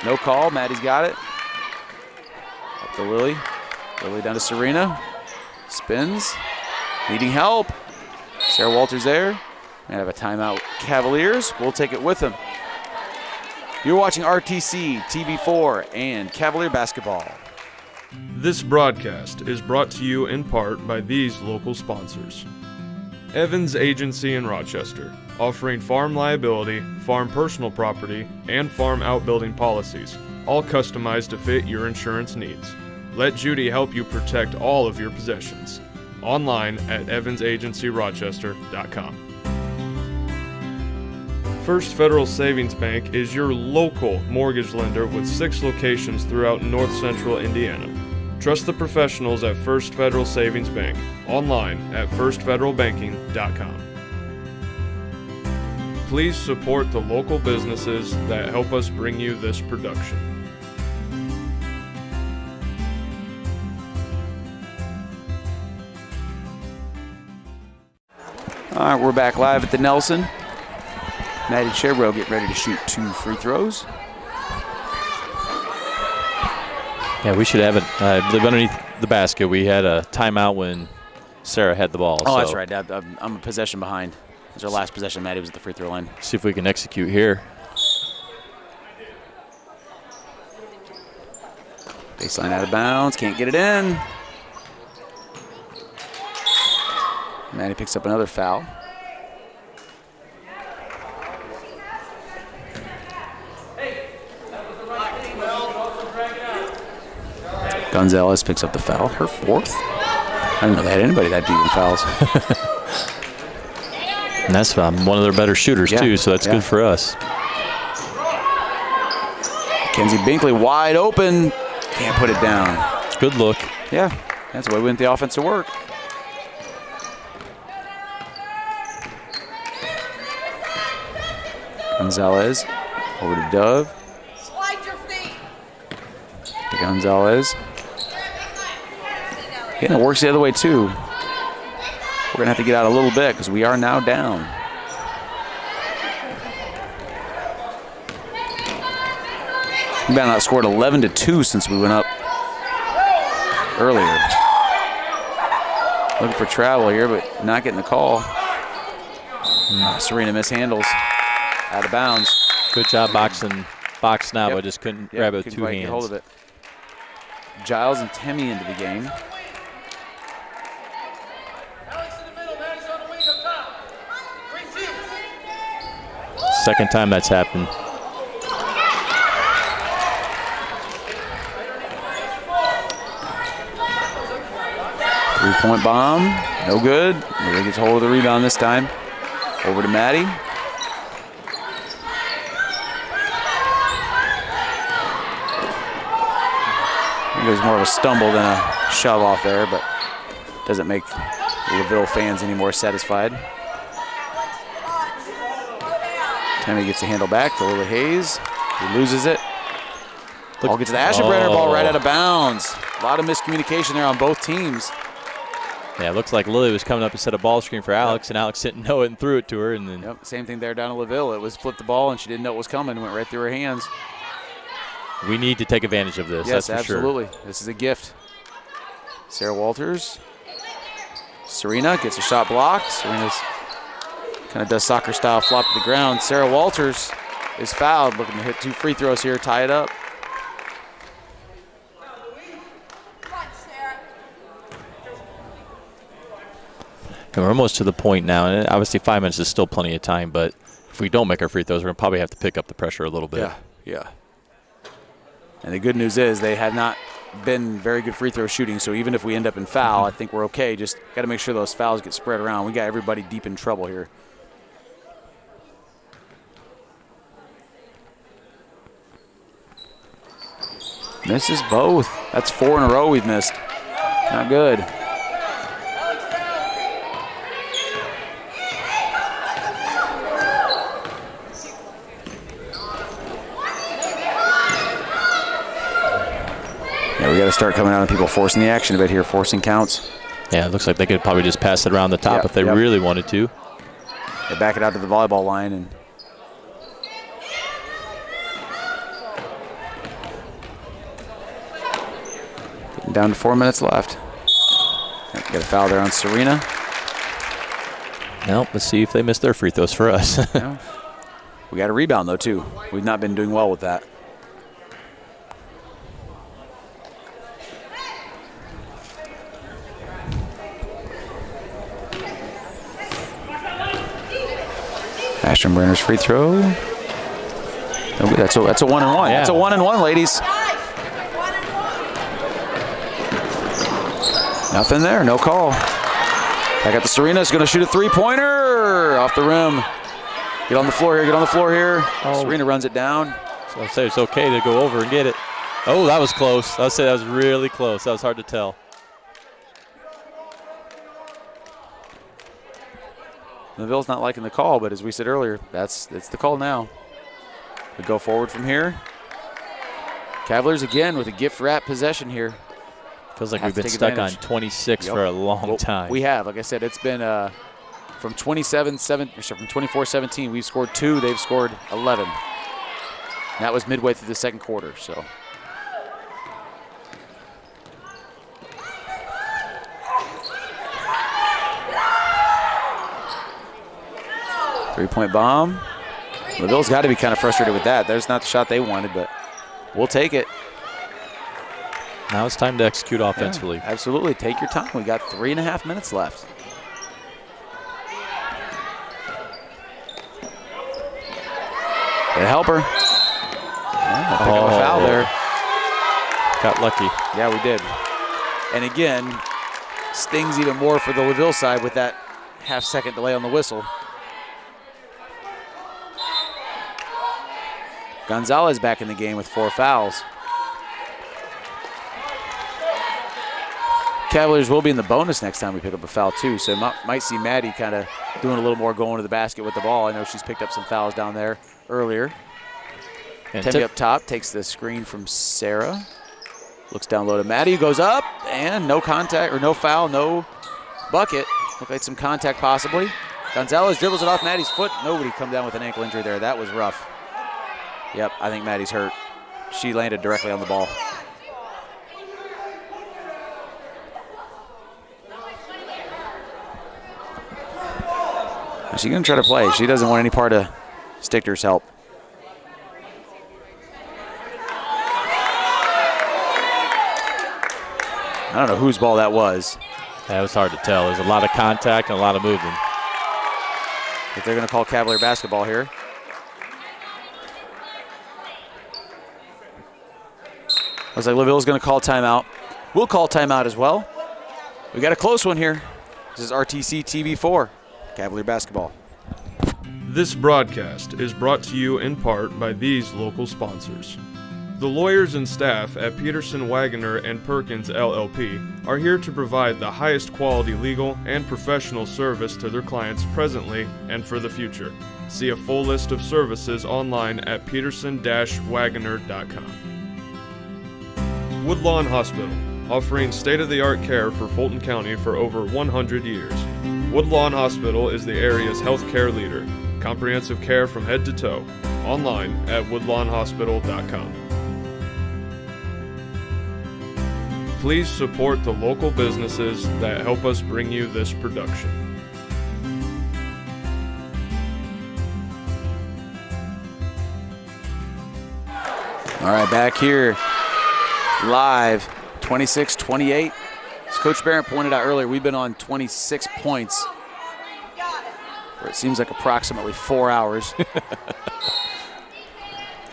no call. Maddie's got it. Up to Lily. Lily down to Serena. Spins. Needing help. Sarah Walters there. We have a timeout. Cavaliers. We'll take it with them. You're watching RTC, TV4, and Cavalier basketball. This broadcast is brought to you in part by these local sponsors. Evans Agency in Rochester, offering farm liability, farm personal property, and farm outbuilding policies, all customized to fit your insurance needs. Let Judy help you protect all of your possessions. Online at evansagencyrochester.com. First Federal Savings Bank is your local mortgage lender with 6 locations throughout North Central Indiana. Trust the professionals at First Federal Savings Bank. Online at firstfederalbanking.com. Please support the local businesses that help us bring you this production. All right, we're back live at the Nelson. Maddie Chebro getting ready to shoot 2 free throws. Yeah, we should have it. Live underneath the basket. We had a timeout when Sarah had the ball. Oh, so that's right. I'm a possession behind. It was our last possession. Maddie was at the free throw line. See if we can execute here. Baseline out of bounds. Can't get it in. Maddie picks up another foul. Gonzalez picks up the foul, her 4th. I didn't know they had anybody that deep in fouls. And that's one of their better shooters too, so that's good for us. Kenzie Binkley wide open, can't put it down. Good look. Yeah, that's why we went the offense to work. Gonzalez over to Dove. Slide your feet. To Gonzalez. And it works the other way too. We're gonna have to get out a little bit because we are now down. We've been outscored 11-2 since we went up earlier. Looking for travel here, but not getting the call. Serena mishandles. Out of bounds. Good job box now, but just couldn't grab it with 2 hands. Get hold of it. Giles and Temmie into the game. Second time that's happened. Three-point bomb, no good. Marie gets hold of the rebound this time. Over to Maddie. It was more of a stumble than a shove off there, but doesn't make LaVille fans any more satisfied. Tammy gets the handle back to Lily Hayes. He loses it. Ball gets the Ashenbrenner ball right out of bounds. A lot of miscommunication there on both teams. Yeah, it looks like Lily was coming up to set a ball screen for Alex, and Alex didn't know it and threw it to her. And then Same thing there down at LaVille. It was flipped the ball, and she didn't know it was coming. Went right through her hands. We need to take advantage of this. Yes, that's for absolutely. Sure. This is a gift. Sarah Walters. Serena gets a shot blocked. Serena's kind of does soccer style flop to the ground. Sarah Walters is fouled, looking to hit 2 free throws here, tie it up. And we're almost to the point now, and obviously 5 minutes is still plenty of time, but if we don't make our free throws, we're going to probably have to pick up the pressure a little bit. Yeah. And the good news is they have not been very good free throw shooting, so even if we end up in foul, I think we're okay. Just got to make sure those fouls get spread around. We got everybody deep in trouble here. Misses both. That's 4 in a row we've missed. Not good. Yeah, we got to start coming out and people forcing the action a bit here, forcing counts. Yeah, it looks like they could probably just pass it around the top if they really wanted to. They back it out to the volleyball line and getting down to 4 minutes left. Got a foul there on Serena. Nope, let's see if they miss their free throws for us. Yeah. We got a rebound though too. We've not been doing well with that. Ashton-Brenner's free throw. That's a 1-and-1. Yeah. That's a 1-and-1, ladies. Nothing there, no call. Back up to Serena. Is going to shoot a 3-pointer off the rim. Get on the floor here. Get on the floor here. Oh. Serena runs it down. So I'll say it's okay to go over and get it. Oh, that was close. I'll say that was really close. That was hard to tell. LaVille's not liking the call, but as we said earlier, it's the call now. We go forward from here. Cavaliers again with a gift wrap possession here. Feels like we've been stuck on 26 for a long time. We have. Like I said, it's been from 24-17, we've scored 2. They've scored 11. And that was midway through the second quarter. So. Three-point bomb. LaVille's got to be kind of frustrated with that. There's not the shot they wanted, but we'll take it. Now it's time to execute offensively. Yeah, absolutely. Take your time. We got 3.5 minutes left. They help her. Yeah, pick up a foul there. Got lucky. Yeah, we did. And again, stings even more for the LaVille side with that half-second delay on the whistle. Gonzalez back in the game with 4 fouls. Cavaliers will be in the bonus next time we pick up a foul too, so might see Maddie kind of doing a little more going to the basket with the ball. I know she's picked up some fouls down there earlier. And Temi up top takes the screen from Sarah. Looks down low to Maddie, goes up, and no contact, or no foul, no bucket. Looked like some contact possibly. Gonzalez dribbles it off Maddie's foot. Nobody come down with an ankle injury there. That was rough. Yep, I think Maddie's hurt. She landed directly on the ball. She's going to try to play. She doesn't want any part of Stichter's help. I don't know whose ball that was. That was hard to tell. There's a lot of contact and a lot of movement. If they're going to call Cavalier basketball here. Looks like LaVille's going to call timeout. We'll call timeout as well. We got a close one here. This is RTC TV4, Cavalier basketball. This broadcast is brought to you in part by these local sponsors. The lawyers and staff at Peterson, Wagoner & Perkins LLP are here to provide the highest quality legal and professional service to their clients presently and for the future. See a full list of services online at peterson-wagoner.com. Woodlawn Hospital, offering state-of-the-art care for Fulton County for over 100 years. Woodlawn Hospital is the area's healthcare leader. Comprehensive care from head to toe. Online at woodlawnhospital.com. Please support the local businesses that help us bring you this production. All right, back here live, 26-28. As Coach Barrett pointed out earlier, we've been on 26 points for it seems like approximately 4 hours.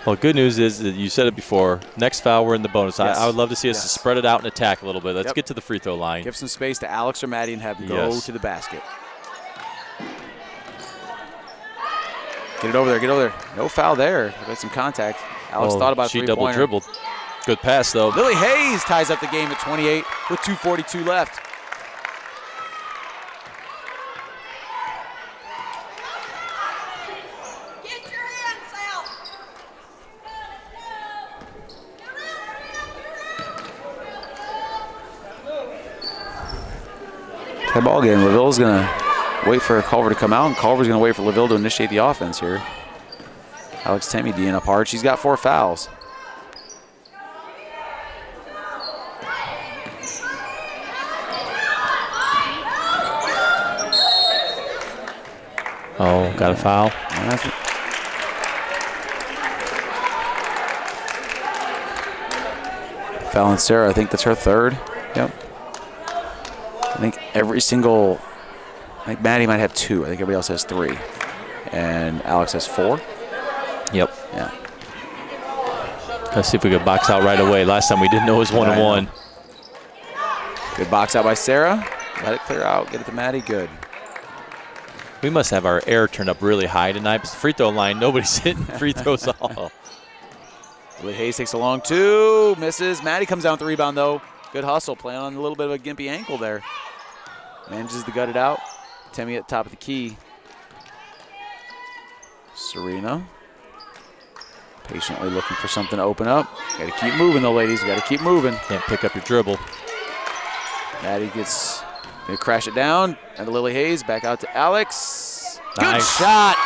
Well, good news is that you said it before. Next foul, we're in the bonus. Yes. I would love to see us spread it out and attack a little bit. Let's Yep. get to the free throw line. Give some space to Alex or Maddie and have them go Yes. to the basket. Get it over there, get over there. No foul there. Got some contact. Alex thought about she three-pointer. double dribbled. Good pass, though. Lily Hayes ties up the game at 28 with 2:42 left. That ball game, LaVille's going to wait for Culver to come out, and Culver's going to wait for LaVille to initiate the offense here. Alex Temmie D'ing up hard. She's got 4 fouls. Oh, got a foul. Foul on Sarah. I think that's her third. Yep. I think I think Maddie might have 2. I think everybody else has 3. And Alex has 4. Yep. Yeah. Let's see if we can box out right away. Last time we didn't know it was 1-1. Good box out by Sarah. Let it clear out. Get it to Maddie. Good. We must have our air turned up really high tonight. But the free throw line, nobody's hitting free throws at all. Lily Hayes takes a long 2. Misses. Maddie comes down with the rebound, though. Good hustle. Playing on a little bit of a gimpy ankle there. Manages to gut it out. Temmie at the top of the key. Serena. Patiently looking for something to open up. Got to keep moving, though, ladies. Got to keep moving. Can't pick up your dribble. Maddie gets going to crash it down. And to Lily Hayes. Back out to Alex. Good Nice. shot.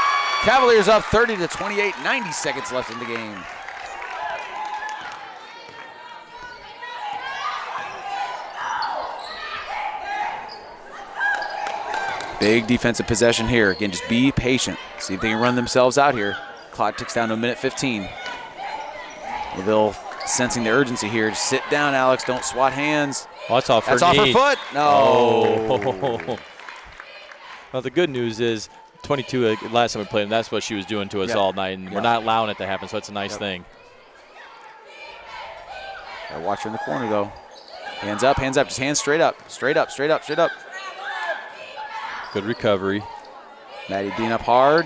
Cavaliers up 30-28. 90 seconds left in the game. Big defensive possession here. Again, just be patient. See if they can run themselves out here. Clock ticks down to 1:15. LaVille sensing the urgency here. Just sit down, Alex. Don't swat hands. Oh, that's off her That's off her knee. foot. No. Oh. Well, the good news is 22, last time we played them, that's what she was doing to us Yep. all night, and we're Yep. not allowing it to happen, so it's a nice Yep. thing. Gotta watch her in the corner, though. Hands up, hands up. Just hands straight up. Straight up, straight up, straight up. Good recovery. Maddie Dean up hard.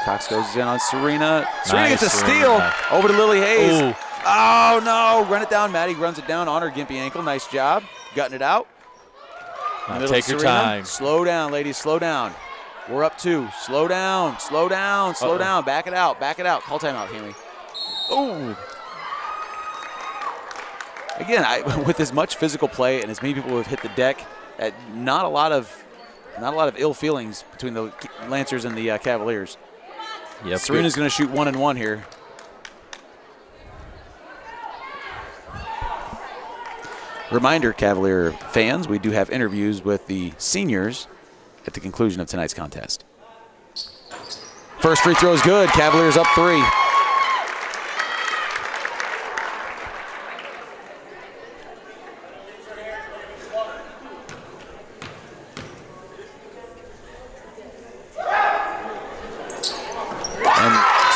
Cox goes in on Serena. Serena Nice, gets a Serena. steal. Over to Lily Hayes. Ooh. Oh, no. Run it down. Maddie runs it down on her gimpy ankle. Nice job. Gutting it out. Now Middle take to your Serena. time. Slow down, ladies. Slow down. We're up 2. Slow down. Slow down. Slow down. Back it out. Back it out. Call timeout, Hammy. Ooh. Again, with as much physical play and as many people who have hit the deck, not a lot of ill feelings between the Lancers and the Cavaliers. Yep, Serena's going to shoot 1-1 here. Reminder, Cavalier fans, we do have interviews with the seniors at the conclusion of tonight's contest. First free throw is good. Cavaliers up 3.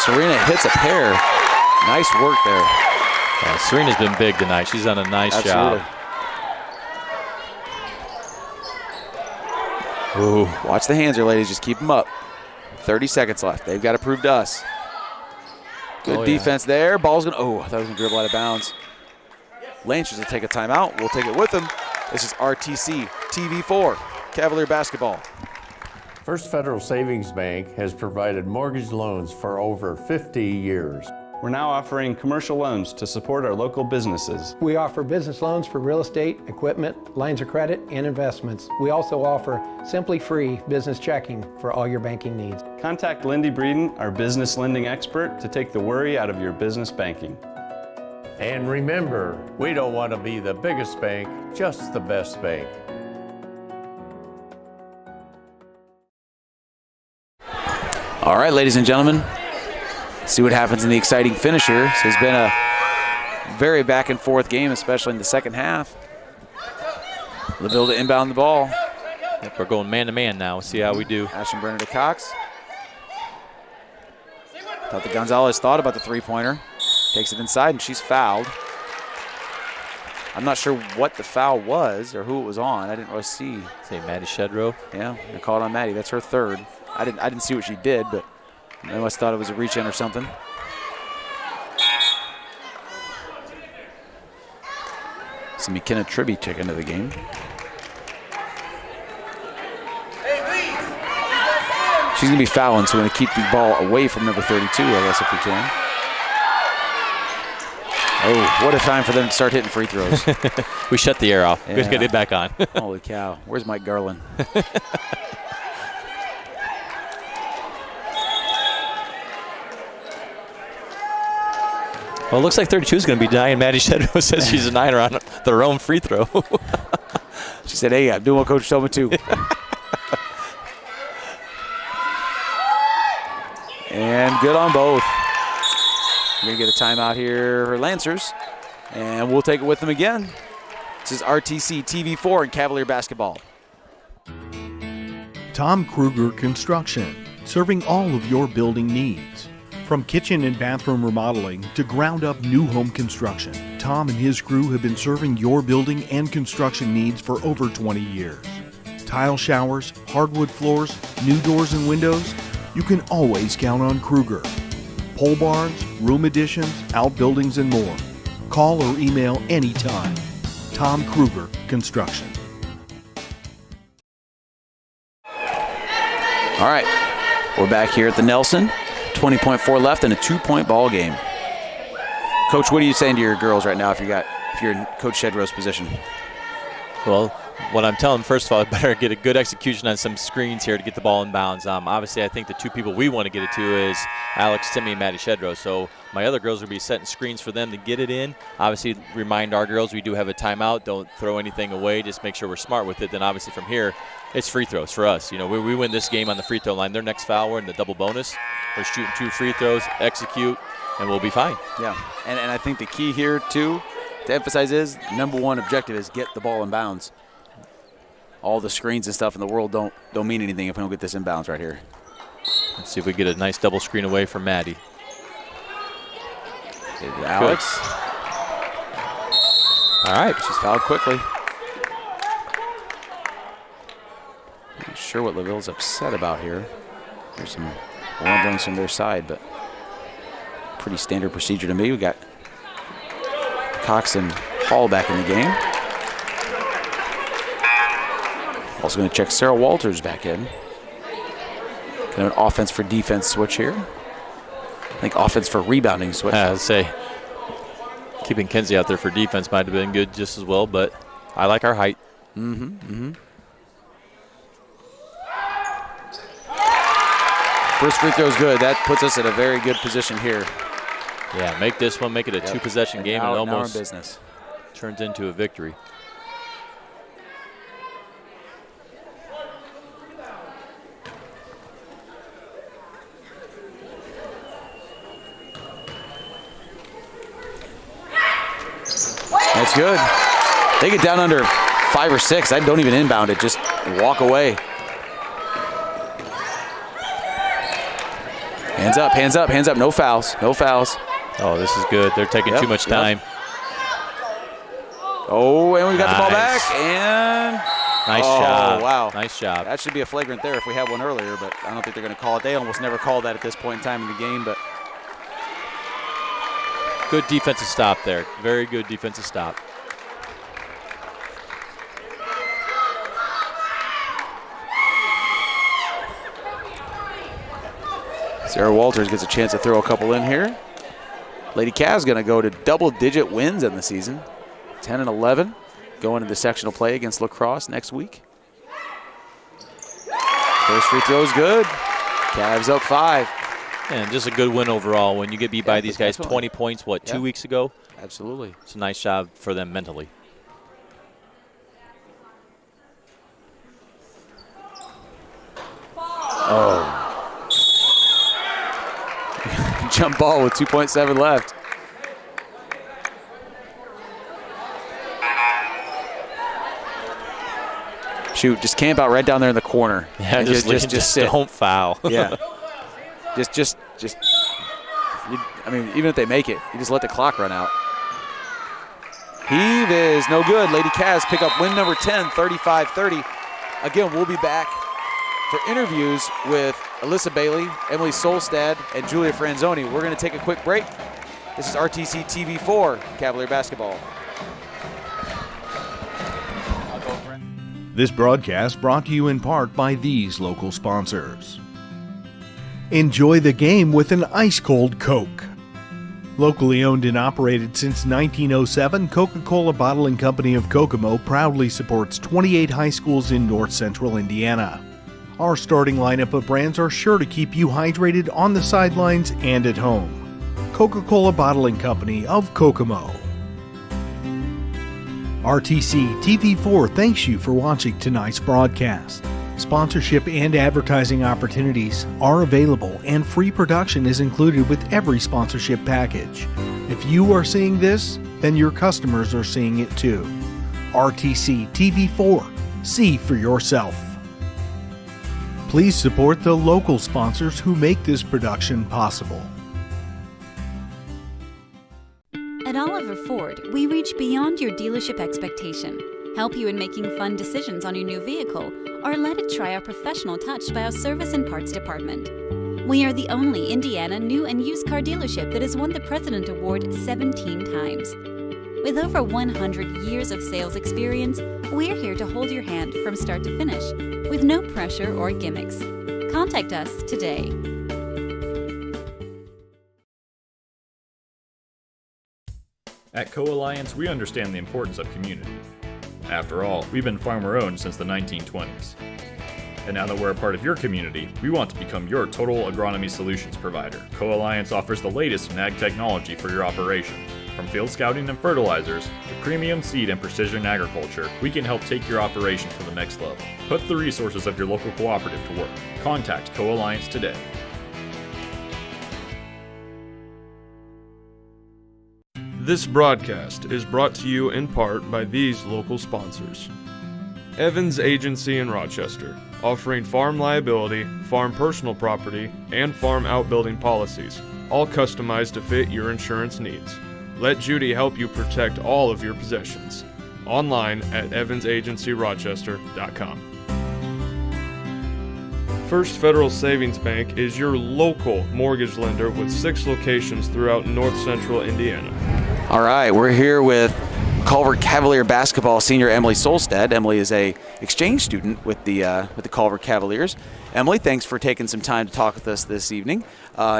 Serena hits a pair. Nice work there. Yeah, Serena's been big tonight. She's done a nice Absolutely. job. Ooh. Watch the hands here, ladies. Just keep them up. 30 seconds left. They've got to prove to us. Good defense there. Ball's going to, I thought it was going to dribble out of bounds. Lancers will take a timeout. We'll take it with them. This is RTC TV4 Cavalier basketball. First Federal Savings Bank has provided mortgage loans for over 50 years. We're now offering commercial loans to support our local businesses. We offer business loans for real estate, equipment, lines of credit, and investments. We also offer Simply Free business checking for all your banking needs. Contact Lindy Breeden, our business lending expert, to take the worry out of your business banking. And remember, we don't want to be the biggest bank, just the best bank. All right, ladies and gentlemen, see what happens in the exciting finisher. This has been a very back and forth game, especially in the second half. LaVille to inbound the ball. Yep, we're going man-to-man now. We'll see how we do. Ashton Brenner to Cox. Thought the Gonzalez thought about the three-pointer. Takes it inside, and she's fouled. I'm not sure what the foul was or who it was on. I didn't really see. Say Maddie Shedrow. Yeah, I called on Maddie. That's her third. I didn't see what she did, but I must thought it was a reach-in or something. Some McKenna Tribby check into the game. She's going to be fouling, so we're going to keep the ball away from number 32, I guess, if we can. Oh, what a time for them to start hitting free throws. We shut the air off. Yeah. Let's get it back on. Holy cow. Where's Mike Garland? Well, it looks like 32 is going to be denying. Maddie Shedrow says she's a niner on their own free throw. She said, hey, I'm doing what Coach told me to. And good on both. We're going to get a timeout here for Lancers, and we'll take it with them again. This is RTC TV4 and Cavalier basketball. Tom Kruger Construction, serving all of your building needs. From kitchen and bathroom remodeling to ground-up new home construction, Tom and his crew have been serving your building and construction needs for over 20 years. Tile showers, hardwood floors, new doors and windows, you can always count on Kruger. Pole barns, room additions, outbuildings, and more. Call or email anytime. Tom Kruger Construction. All right, we're back here at the Nelson. 20.4 left in a 2-point ball game. Coach, what are you saying to your girls right now if you're in Coach Shedrow's position? Well, what I'm telling them, first of all, I better get a good execution on some screens here to get the ball in bounds. Obviously, I think the two people we want to get it to is Alex Timmy and Maddie Shedrow. So my other girls will be setting screens for them to get it in. Obviously, remind our girls we do have a timeout. Don't throw anything away. Just make sure we're smart with it. Then obviously from here, it's free throws for us. You know, we win this game on the free throw line. Their next foul, we're in the double bonus. We're shooting 2 free throws, execute, and we'll be fine. Yeah, and I think the key here, too, to emphasize is number one objective is get the ball in bounds. All the screens and stuff in the world don't mean anything if we don't get this in bounds right here. Let's see if we get a nice double screen away from Maddie. Alex. All right. She's fouled quickly. Not sure what LaVille's upset about here. There's some rumblings from their side, but pretty standard procedure to me. We got Cox and Hall back in the game. Also going to check Sarah Walters back in. Kind of an offense for defense switch here. I think offense for rebounding switch. I'd say keeping Kenzie out there for defense might have been good just as well, but I like our height. First free throw is good. That puts us at a very good position here. Yeah, make this one, make it a two-possession game, and it almost business turns into a victory. That's good. They get down under 5 or 6. I don't even inbound it. Just walk away. Hands up, hands up, hands up. No fouls. No fouls. Oh, this is good. They're taking too much time. Oh, and we got the ball back. And nice job. Wow. Nice job. That should be a flagrant there if we had one earlier, but I don't think they're going to call it. They almost never call that at this point in time in the game, but Good defensive stop there. Very good defensive stop. Sarah Walters gets a chance to throw a couple in here. Lady Cavs going to go to double-digit wins in the season, 10 and 11, going into sectional play against La Crosse next week. First free throw is good. Cavs up 5. And just a good win overall. When you get beat by these guys, definitely. 20 points, 2 weeks ago? Absolutely. It's a nice job for them mentally. Oh. Jump ball with 2.7 left. Shoot, just camp out right down there in the corner. Yeah, just sit. Don't foul. Yeah. just. I mean, even if they make it, you just let the clock run out. Heave is no good. Lady Cavs pick up win number 10, 35-30. Again, we'll be back for interviews with Alyssa Bailey, Emily Solstad, and Julia Franzoni. We're going to take a quick break. This is RTC TV4 Cavalier Basketball. This broadcast brought to you in part by these local sponsors. Enjoy the game with an ice-cold Coke. Locally owned and operated since 1907, Coca-Cola Bottling Company of Kokomo proudly supports 28 high schools in north central Indiana. Our starting lineup of brands are sure to keep you hydrated on the sidelines and at home. Coca-Cola Bottling Company of Kokomo. RTC TV4 thanks you for watching tonight's broadcast. Sponsorship and advertising opportunities are available, and free production is included with every sponsorship package. If you are seeing this, then your customers are seeing it too. RTC TV4. See for yourself. Please support the local sponsors who make this production possible. At Oliver Ford, we reach beyond your dealership expectation, help you in making fun decisions on your new vehicle, or let it try our professional touch by our service and parts department. We are the only Indiana new and used car dealership that has won the President Award 17 times. With over 100 years of sales experience, we're here to hold your hand from start to finish, with no pressure or gimmicks. Contact us today. At Co-Alliance, we understand the importance of community. After all, we've been farmer-owned since the 1920s. And now that we're a part of your community, we want to become your total agronomy solutions provider. Co-Alliance offers the latest in ag technology for your operation. From field scouting and fertilizers to premium seed and precision agriculture, we can help take your operation to the next level. Put the resources of your local cooperative to work. Contact Co-Alliance today. This broadcast is brought to you in part by these local sponsors. Evans Agency in Rochester, offering farm liability, farm personal property, and farm outbuilding policies, all customized to fit your insurance needs. Let Judy help you protect all of your possessions. Online at evansagencyrochester.com. First Federal Savings Bank is your local mortgage lender with 6 locations throughout north central Indiana. All right, we're here with Culver Cavalier basketball senior Emily Solstad. Emily is a exchange student with the Culver Cavaliers. Emily, thanks for taking some time to talk with us this evening.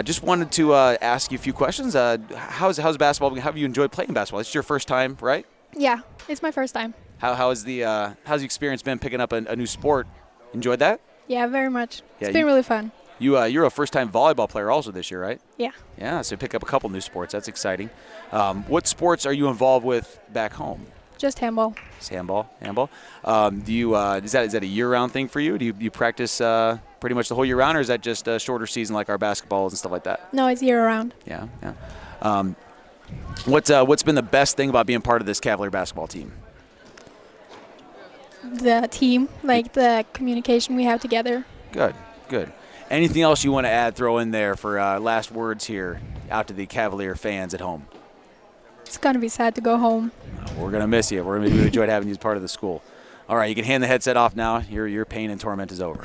Just wanted to ask you a few questions. How's basketball? How have you enjoyed playing basketball? It's your first time, right? Yeah, it's my first time. How's the experience been picking up a new sport? Enjoyed that? Yeah, very much. Yeah, It's been really fun. You're a first-time volleyball player also this year, right? Yeah. Yeah, so pick up a couple new sports. That's exciting. What sports are you involved with back home? Just handball. It's handball. Is that a year-round thing for you? Do you practice pretty much the whole year round, or is that just a shorter season like our basketballs and stuff like that? No, it's year-round. Yeah. What's been the best thing about being part of this Cavalier basketball team? The team, like the communication we have together. Good. Anything else you want to throw in there for last words here out to the Cavalier fans at home? It's going to be sad to go home. We're going to miss you. We enjoyed having you as part of the school. All right, you can hand the headset off now. Your pain and torment is over.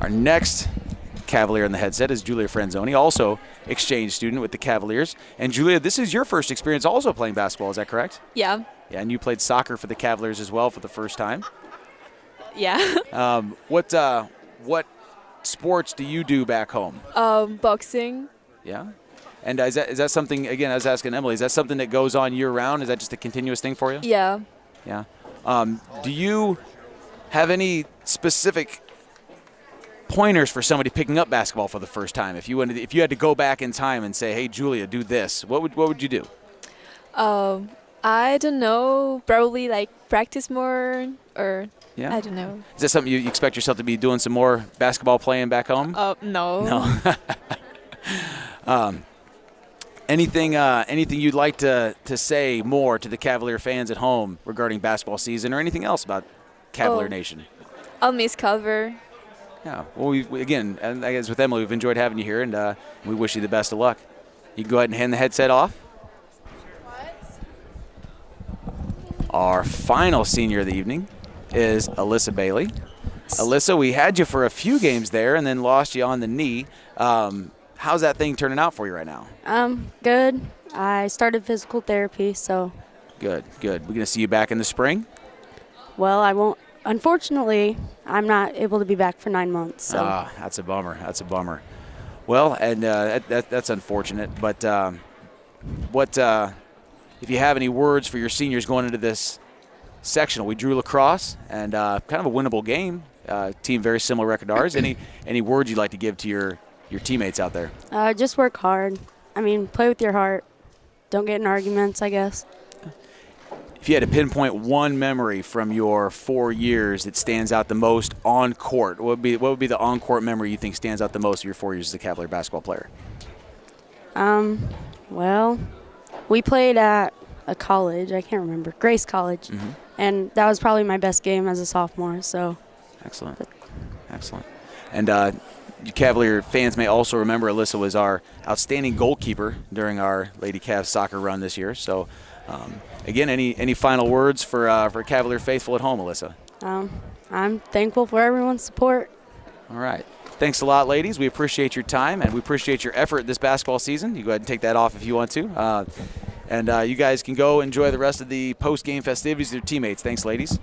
Our next Cavalier in the headset is Julia Franzoni, also exchange student with the Cavaliers. And Julia, this is your first experience also playing basketball, is that correct? Yeah. Yeah, and you played soccer for the Cavaliers as well for the first time. Yeah. What sports do you do back home? Boxing. Yeah. And is that something, again, I was asking Emily, is that something that goes on year-round? Is that just a continuous thing for you? Yeah. Yeah. Do you have any specific pointers for somebody picking up basketball for the first time? If you had to go back in time and say, hey, Julia, do this, what would you do? I don't know. Probably like practice more, or Yeah. I don't know. Is that something you expect yourself to be doing some more basketball playing back home? No. No. Anything you'd like to say more to the Cavalier fans at home regarding basketball season or anything else about Cavalier Nation? I'll miss Culver. Yeah. Well, again, and I guess with Emily, we've enjoyed having you here, and we wish you the best of luck. You can go ahead and hand the headset off. Our final senior of the evening is Alyssa Bailey. Alyssa, we had you for a few games there and then lost you on the knee. How's that thing turning out for you right now? Good. I started physical therapy, so. Good. We're going to see you back in the spring? Well, I won't. Unfortunately, I'm not able to be back for 9 months. So. That's a bummer. Well, and that's unfortunate. But if you have any words for your seniors going into this sectional, we drew lacrosse and kind of a winnable game. Team very similar record to ours. Any words you'd like to give to your teammates out there? Just work hard. Play with your heart. Don't get in arguments, I guess. If you had to pinpoint one memory from your 4 years that stands out the most on court, what would be the on court memory you think stands out the most of your 4 years as a Cavalier basketball player? Well, we played at a college. I can't remember. Grace College. Mm-hmm. And that was probably my best game as a sophomore. So. Excellent. And you Cavalier fans may also remember Alyssa was our outstanding goalkeeper during our Lady Cavs soccer run this year. So, again, any final words for Cavalier faithful at home, Alyssa? I'm thankful for everyone's support. All right. Thanks a lot, ladies. We appreciate your time, and we appreciate your effort this basketball season. You go ahead and take that off if you want to. And you guys can go enjoy the rest of the post-game festivities with your teammates. Thanks, ladies.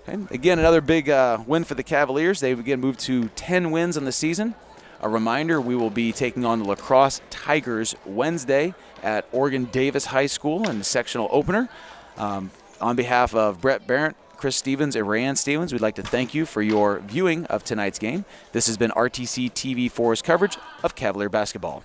And again, another big win for the Cavaliers. They've again moved to 10 wins on the season. A reminder, we will be taking on the Lacrosse Tigers Wednesday at Oregon Davis High School in the sectional opener. On behalf of Brett Barrett, Chris Stevens, and Rayanne Stevens, we'd like to thank you for your viewing of tonight's game. This has been RTC TV4's coverage of Cavalier basketball.